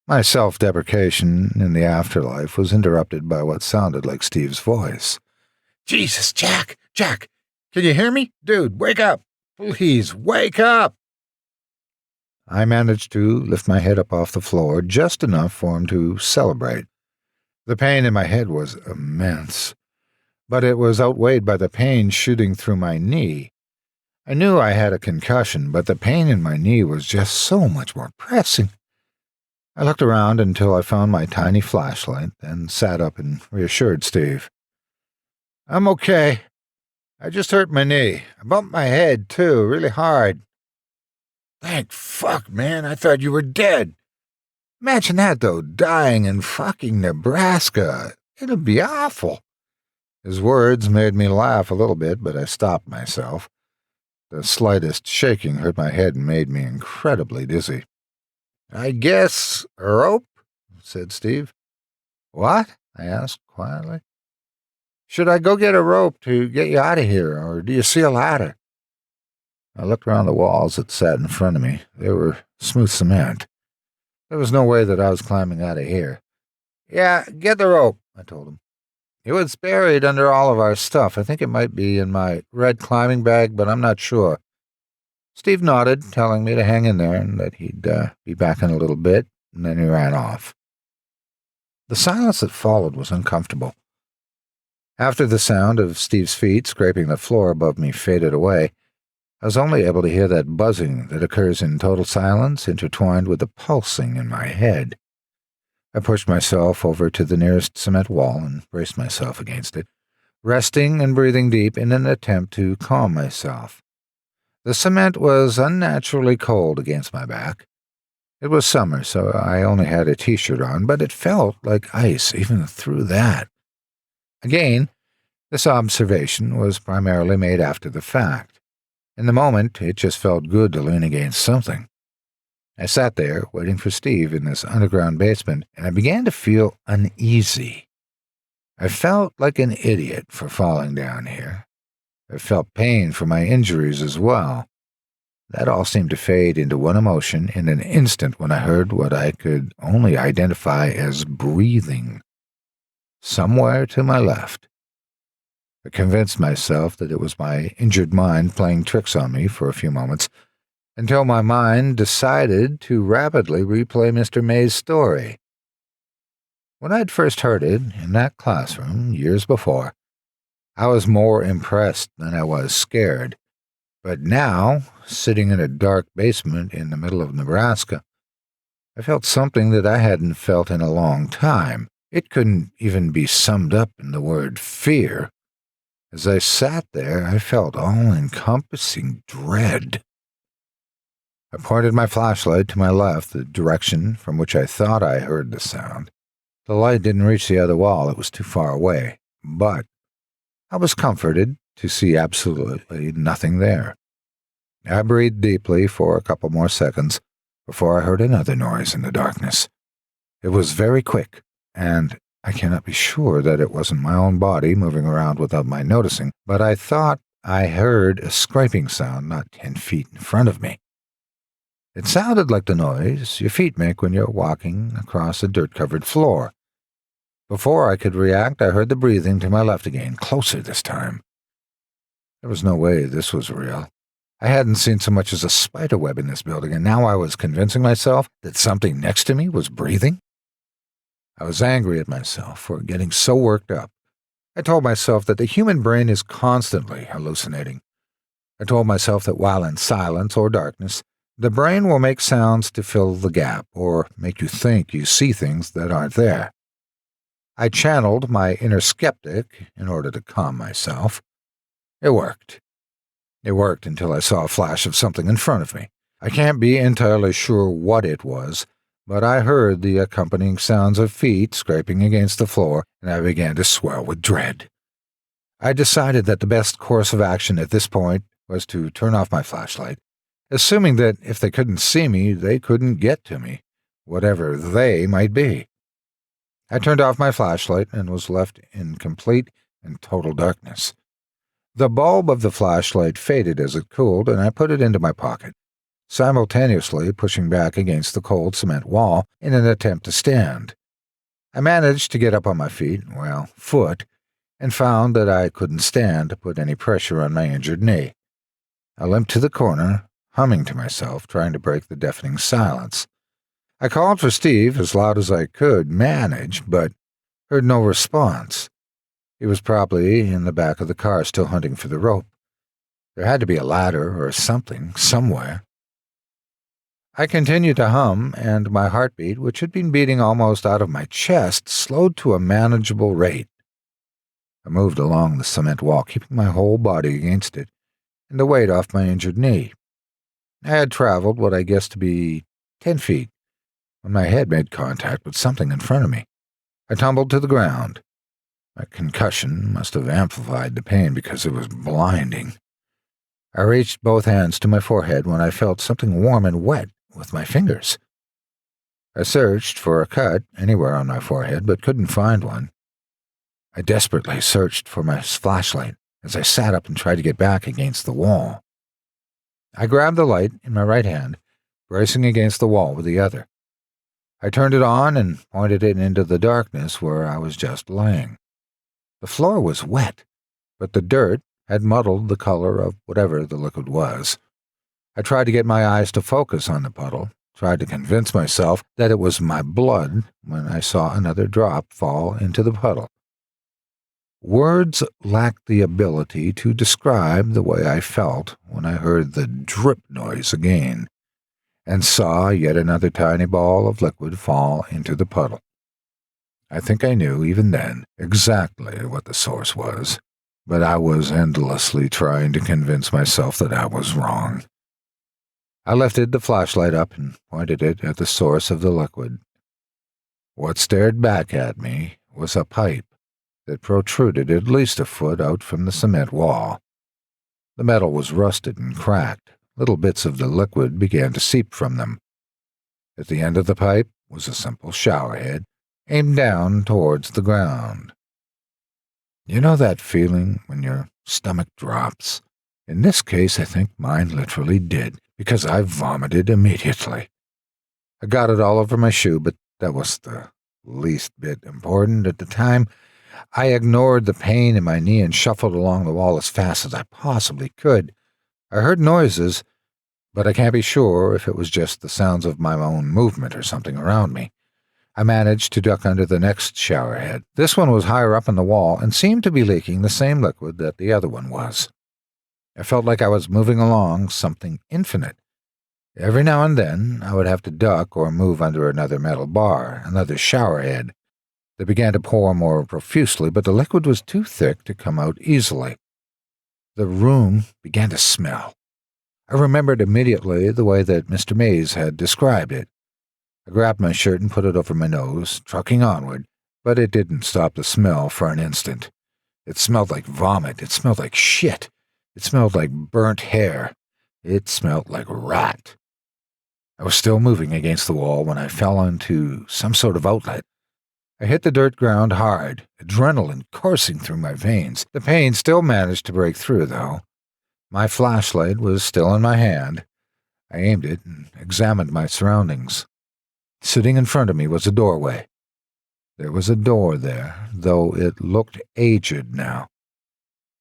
My self-deprecation in the afterlife was interrupted by what sounded like Steve's voice. "Jesus, Jack! Jack! Can you hear me? Dude, wake up! Please, wake up!" I managed to lift my head up off the floor just enough for him to celebrate. The pain in my head was immense, but it was outweighed by the pain shooting through my knee. I knew I had a concussion, but the pain in my knee was just so much more pressing. I looked around until I found my tiny flashlight, then sat up and reassured Steve. "I'm okay. I just hurt my knee. I bumped my head, too, really hard." "Thank fuck, man. I thought you were dead. Imagine that, though, dying in fucking Nebraska. It'd be awful." His words made me laugh a little bit, but I stopped myself. The slightest shaking hurt my head and made me incredibly dizzy. "I guess a rope," said Steve. "What?" I asked quietly. "Should I go get a rope to get you out of here, or do you see a ladder?" I looked around the walls that sat in front of me. They were smooth cement. There was no way that I was climbing out of here. "Yeah, get the rope," I told him. It was buried under all of our stuff. I think it might be in my red climbing bag, but I'm not sure. Steve nodded, telling me to hang in there and that he'd be back in a little bit, and then he ran off. The silence that followed was uncomfortable. After the sound of Steve's feet scraping the floor above me faded away, I was only able to hear that buzzing that occurs in total silence intertwined with the pulsing in my head. I pushed myself over to the nearest cement wall and braced myself against it, resting and breathing deep in an attempt to calm myself. The cement was unnaturally cold against my back. It was summer, so I only had a t-shirt on, but it felt like ice even through that. Again, this observation was primarily made after the fact. In the moment, it just felt good to lean against something. I sat there, waiting for Steve in this underground basement, and I began to feel uneasy. I felt like an idiot for falling down here. I felt pain for my injuries as well. That all seemed to fade into one emotion in an instant when I heard what I could only identify as breathing. Somewhere to my left. I convinced myself that it was my injured mind playing tricks on me for a few moments, until my mind decided to rapidly replay Mr. May's story. When I'd first heard it in that classroom years before, I was more impressed than I was scared. But now, sitting in a dark basement in the middle of Nebraska, I felt something that I hadn't felt in a long time. It couldn't even be summed up in the word fear. As I sat there, I felt all-encompassing dread. I pointed my flashlight to my left, the direction from which I thought I heard the sound. The light didn't reach the other wall, it was too far away, but I was comforted to see absolutely nothing there. I breathed deeply for a couple more seconds before I heard another noise in the darkness. It was very quick, and I cannot be sure that it wasn't my own body moving around without my noticing, but I thought I heard a scraping sound not 10 feet in front of me. It sounded like the noise your feet make when you're walking across a dirt-covered floor. Before I could react, I heard the breathing to my left again, closer this time. There was no way this was real. I hadn't seen so much as a spider web in this building, and now I was convincing myself that something next to me was breathing. I was angry at myself for getting so worked up. I told myself that the human brain is constantly hallucinating. I told myself that while in silence or darkness, the brain will make sounds to fill the gap or make you think you see things that aren't there. I channeled my inner skeptic in order to calm myself. It worked. It worked until I saw a flash of something in front of me. I can't be entirely sure what it was, but I heard the accompanying sounds of feet scraping against the floor, and I began to swell with dread. I decided that the best course of action at this point was to turn off my flashlight, assuming that if they couldn't see me, they couldn't get to me, whatever they might be. I turned off my flashlight and was left in complete and total darkness. The bulb of the flashlight faded as it cooled, and I put it into my pocket, simultaneously pushing back against the cold cement wall in an attempt to stand. I managed to get up on my foot, and found that I couldn't stand to put any pressure on my injured knee. I limped to the corner, humming to myself, trying to break the deafening silence. I called for Steve as loud as I could manage, but heard no response. He was probably in the back of the car still hunting for the rope. There had to be a ladder or something somewhere. I continued to hum, and my heartbeat, which had been beating almost out of my chest, slowed to a manageable rate. I moved along the cement wall, keeping my whole body against it, and the weight off my injured knee. I had traveled what I guessed to be 10 feet when my head made contact with something in front of me. I tumbled to the ground. My concussion must have amplified the pain because it was blinding. I reached both hands to my forehead when I felt something warm and wet with my fingers. I searched for a cut anywhere on my forehead, but couldn't find one. I desperately searched for my flashlight as I sat up and tried to get back against the wall. I grabbed the light in my right hand, bracing against the wall with the other. I turned it on and pointed it into the darkness where I was just laying. The floor was wet, but the dirt had muddled the color of whatever the liquid was. I tried to get my eyes to focus on the puddle, tried to convince myself that it was my blood when I saw another drop fall into the puddle. Words lacked the ability to describe the way I felt when I heard the drip noise again, and saw yet another tiny ball of liquid fall into the puddle. I think I knew, even then, exactly what the source was, but I was endlessly trying to convince myself that I was wrong. I lifted the flashlight up and pointed it at the source of the liquid. What stared back at me was a pipe that protruded at least a foot out from the cement wall. The metal was rusted and cracked. Little bits of the liquid began to seep from them. At the end of the pipe was a simple shower head, aimed down towards the ground. You know that feeling when your stomach drops? In this case, I think mine literally did, because I vomited immediately. I got it all over my shoe, but that was the least bit important at the time. I ignored the pain in my knee and shuffled along the wall as fast as I possibly could. I heard noises, but I can't be sure if it was just the sounds of my own movement or something around me. I managed to duck under the next showerhead. This one was higher up in the wall and seemed to be leaking the same liquid that the other one was. I felt like I was moving along something infinite. Every now and then, I would have to duck or move under another metal bar, another showerhead. They began to pour more profusely, but the liquid was too thick to come out easily. The room began to smell. I remembered immediately the way that Mr. Mays had described it. I grabbed my shirt and put it over my nose, trucking onward, but it didn't stop the smell for an instant. It smelled like vomit. It smelled like shit. It smelled like burnt hair. It smelled like rat. I was still moving against the wall when I fell into some sort of outlet. I hit the dirt ground hard, adrenaline coursing through my veins. The pain still managed to break through, though. My flashlight was still in my hand. I aimed it and examined my surroundings. Sitting in front of me was a doorway. There was a door there, though it looked aged now.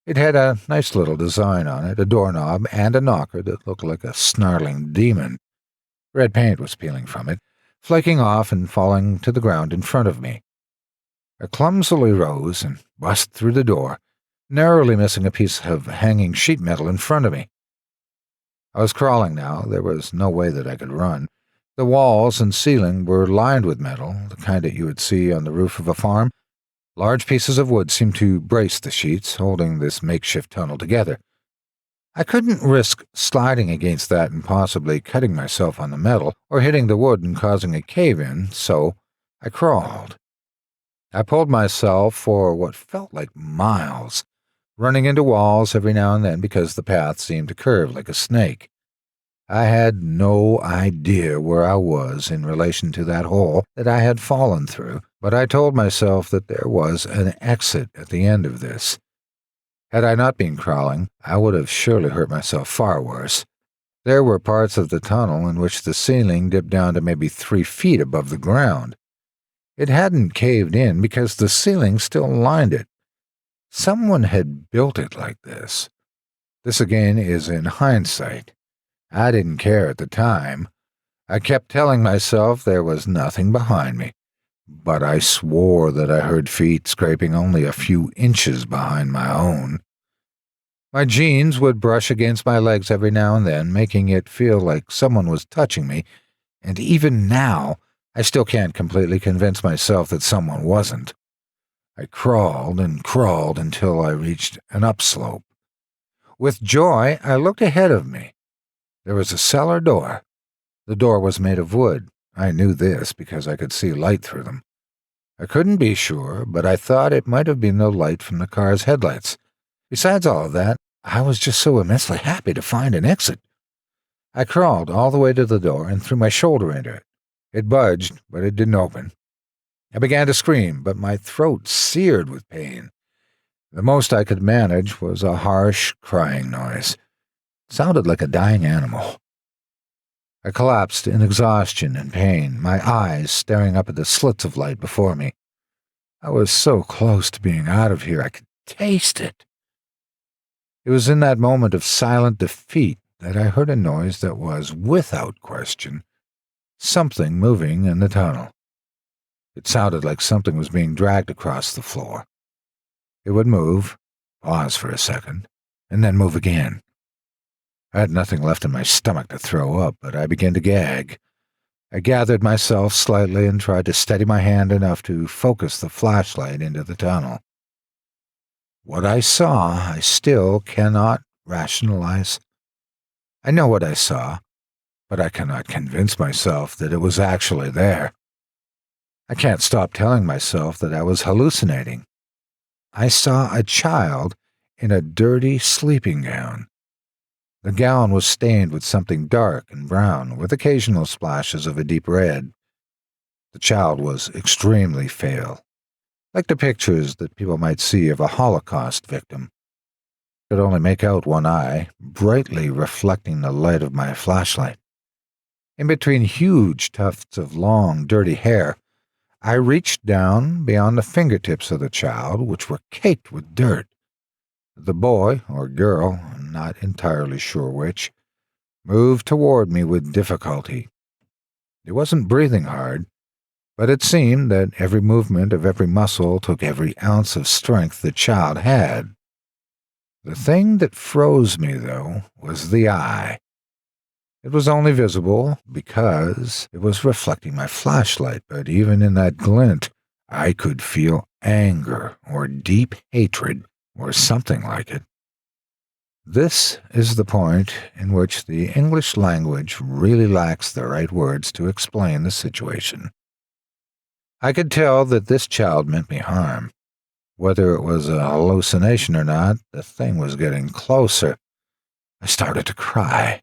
It had a nice little design on it, a doorknob and a knocker that looked like a snarling demon. Red paint was peeling from it, flaking off and falling to the ground in front of me. I clumsily rose and bust through the door, narrowly missing a piece of hanging sheet metal in front of me. I was crawling now. There was no way that I could run. The walls and ceiling were lined with metal, the kind that you would see on the roof of a farm. Large pieces of wood seemed to brace the sheets, holding this makeshift tunnel together. I couldn't risk sliding against that and possibly cutting myself on the metal or hitting the wood and causing a cave-in, so I crawled. I pulled myself for what felt like miles, running into walls every now and then because the path seemed to curve like a snake. I had no idea where I was in relation to that hole that I had fallen through, but I told myself that there was an exit at the end of this. Had I not been crawling, I would have surely hurt myself far worse. There were parts of the tunnel in which the ceiling dipped down to maybe 3 feet above the ground. It hadn't caved in because the ceiling still lined it. Someone had built it like this. This again is in hindsight. I didn't care at the time. I kept telling myself there was nothing behind me, but I swore that I heard feet scraping only a few inches behind my own. My jeans would brush against my legs every now and then, making it feel like someone was touching me, and even now, I still can't completely convince myself that someone wasn't. I crawled and crawled until I reached an upslope. With joy, I looked ahead of me. There was a cellar door. The door was made of wood. I knew this because I could see light through them. I couldn't be sure, but I thought it might have been the light from the car's headlights. Besides all of that, I was just so immensely happy to find an exit. I crawled all the way to the door and threw my shoulder into it. It budged, but it didn't open. I began to scream, but my throat seared with pain. The most I could manage was a harsh, crying noise. It sounded like a dying animal. I collapsed in exhaustion and pain, my eyes staring up at the slits of light before me. I was so close to being out of here, I could taste it. It was in that moment of silent defeat that I heard a noise that was, without question, something moving in the tunnel. It sounded like something was being dragged across the floor. It would move, pause for a second, and then move again. I had nothing left in my stomach to throw up, but I began to gag. I gathered myself slightly and tried to steady my hand enough to focus the flashlight into the tunnel. What I saw, I still cannot rationalize. I know what I saw, but I cannot convince myself that it was actually there. I can't stop telling myself that I was hallucinating. I saw a child in a dirty sleeping gown. The gown was stained with something dark and brown, with occasional splashes of a deep red. The child was extremely pale, like the pictures that people might see of a Holocaust victim. I could only make out one eye, brightly reflecting the light of my flashlight. In between huge tufts of long, dirty hair, I reached down beyond the fingertips of the child, which were caked with dirt. The boy, or girl, not entirely sure which, moved toward me with difficulty. He wasn't breathing hard, but it seemed that every movement of every muscle took every ounce of strength the child had. The thing that froze me, though, was the eye. It was only visible because it was reflecting my flashlight, but even in that glint, I could feel anger or deep hatred or something like it. This is the point in which the English language really lacks the right words to explain the situation. I could tell that this child meant me harm. Whether it was a hallucination or not, the thing was getting closer. I started to cry.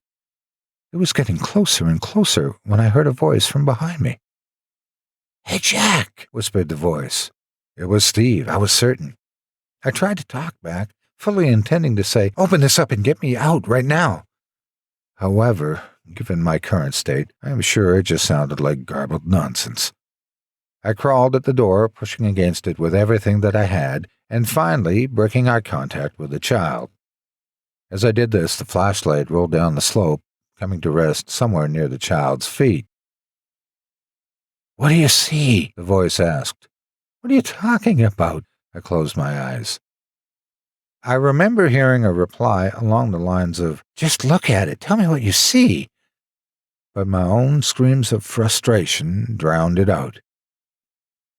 It was getting closer and closer when I heard a voice from behind me. "Hey, Jack," whispered the voice. It was Steve, I was certain. I tried to talk back, fully intending to say, "Open this up and get me out right now." However, given my current state, I am sure it just sounded like garbled nonsense. I crawled at the door, pushing against it with everything that I had, and finally breaking eye contact with the child. As I did this, the flashlight rolled down the slope, coming to rest somewhere near the child's feet. "What do you see?" the voice asked. "What are you talking about?" I closed my eyes. I remember hearing a reply along the lines of, "Just look at it, tell me what you see." But my own screams of frustration drowned it out.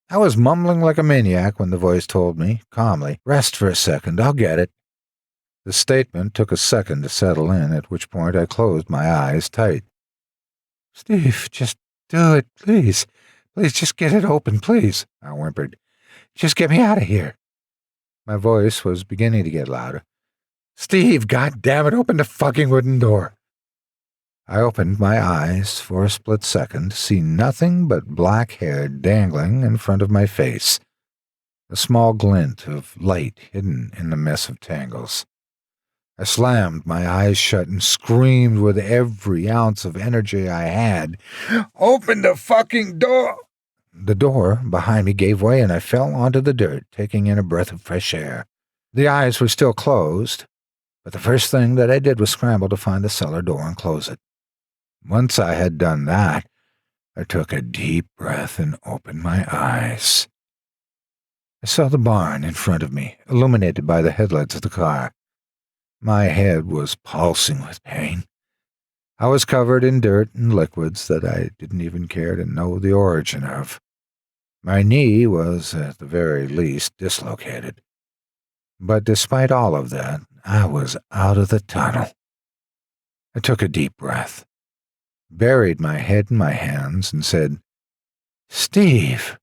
I was mumbling like a maniac when the voice told me, calmly, "Rest for a second, I'll get it." The statement took a second to settle in, at which point I closed my eyes tight. "Steve, just do it, please. Please, just get it open, please," I whimpered. "Just get me out of here." My voice was beginning to get louder. "Steve, goddammit, open the fucking wooden door." I opened my eyes for a split second to see nothing but black hair dangling in front of my face, a small glint of light hidden in the mess of tangles. I slammed my eyes shut and screamed with every ounce of energy I had, "Open the fucking door!" The door behind me gave way and I fell onto the dirt, taking in a breath of fresh air. The eyes were still closed, but the first thing that I did was scramble to find the cellar door and close it. Once I had done that, I took a deep breath and opened my eyes. I saw the barn in front of me, illuminated by the headlights of the car. My head was pulsing with pain. I was covered in dirt and liquids that I didn't even care to know the origin of. My knee was, at the very least, dislocated. But despite all of that, I was out of the tunnel. I took a deep breath, buried my head in my hands, and said, "Steve,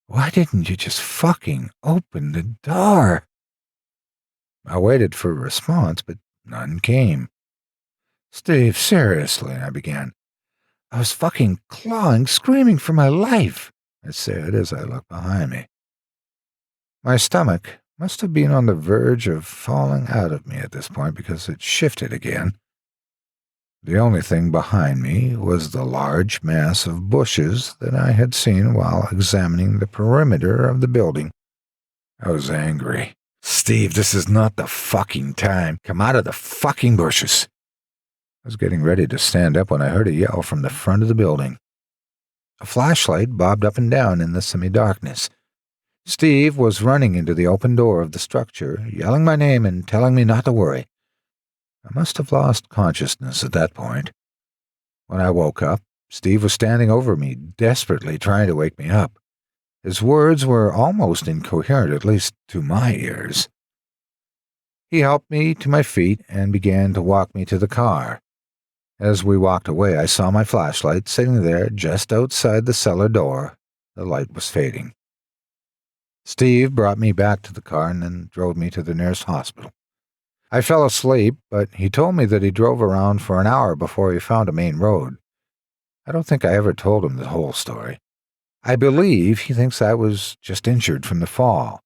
why didn't you just fucking open the door?" I waited for a response, but none came. "Steve, seriously," I began. "I was fucking clawing, screaming for my life," I said as I looked behind me. My stomach must have been on the verge of falling out of me at this point because it shifted again. The only thing behind me was the large mass of bushes that I had seen while examining the perimeter of the building. I was angry. "Steve, this is not the fucking time. Come out of the fucking bushes." I was getting ready to stand up when I heard a yell from the front of the building. A flashlight bobbed up and down in the semi-darkness. Steve was running into the open door of the structure, yelling my name and telling me not to worry. I must have lost consciousness at that point. When I woke up, Steve was standing over me, desperately trying to wake me up. His words were almost incoherent, at least to my ears. He helped me to my feet and began to walk me to the car. As we walked away, I saw my flashlight sitting there just outside the cellar door. The light was fading. Steve brought me back to the car and then drove me to the nearest hospital. I fell asleep, but he told me that he drove around for an hour before he found a main road. I don't think I ever told him the whole story. I believe he thinks I was just injured from the fall.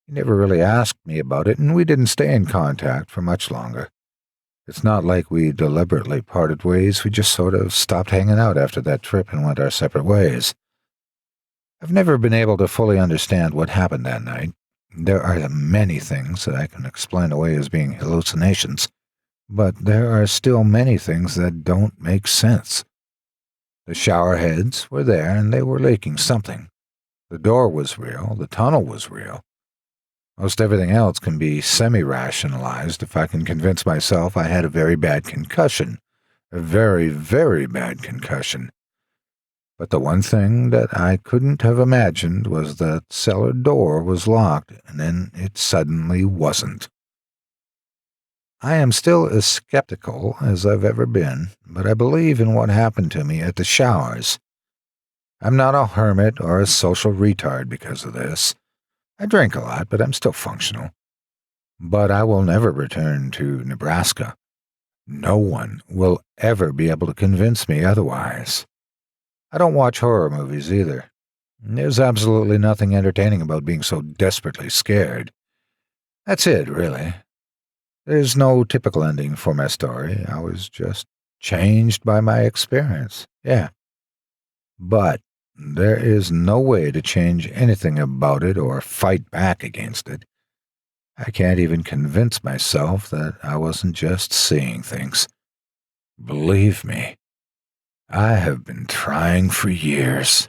He never really asked me about it, and we didn't stay in contact for much longer. It's not like we deliberately parted ways. We just sort of stopped hanging out after that trip and went our separate ways. I've never been able to fully understand what happened that night. There are many things that I can explain away as being hallucinations, but there are still many things that don't make sense. The shower heads were there and they were leaking something. The door was real. The tunnel was real. Most everything else can be semi-rationalized if I can convince myself I had a very bad concussion. A very, very bad concussion. But the one thing that I couldn't have imagined was that cellar door was locked, and then it suddenly wasn't. I am still as skeptical as I've ever been, but I believe in what happened to me at the showers. I'm not a hermit or a social retard because of this. I drink a lot, but I'm still functional. But I will never return to Nebraska. No one will ever be able to convince me otherwise. I don't watch horror movies either. There's absolutely nothing entertaining about being so desperately scared. That's it, really. There's no typical ending for my story. I was just changed by my experience. Yeah. But there is no way to change anything about it or fight back against it. I can't even convince myself that I wasn't just seeing things. Believe me, I have been trying for years.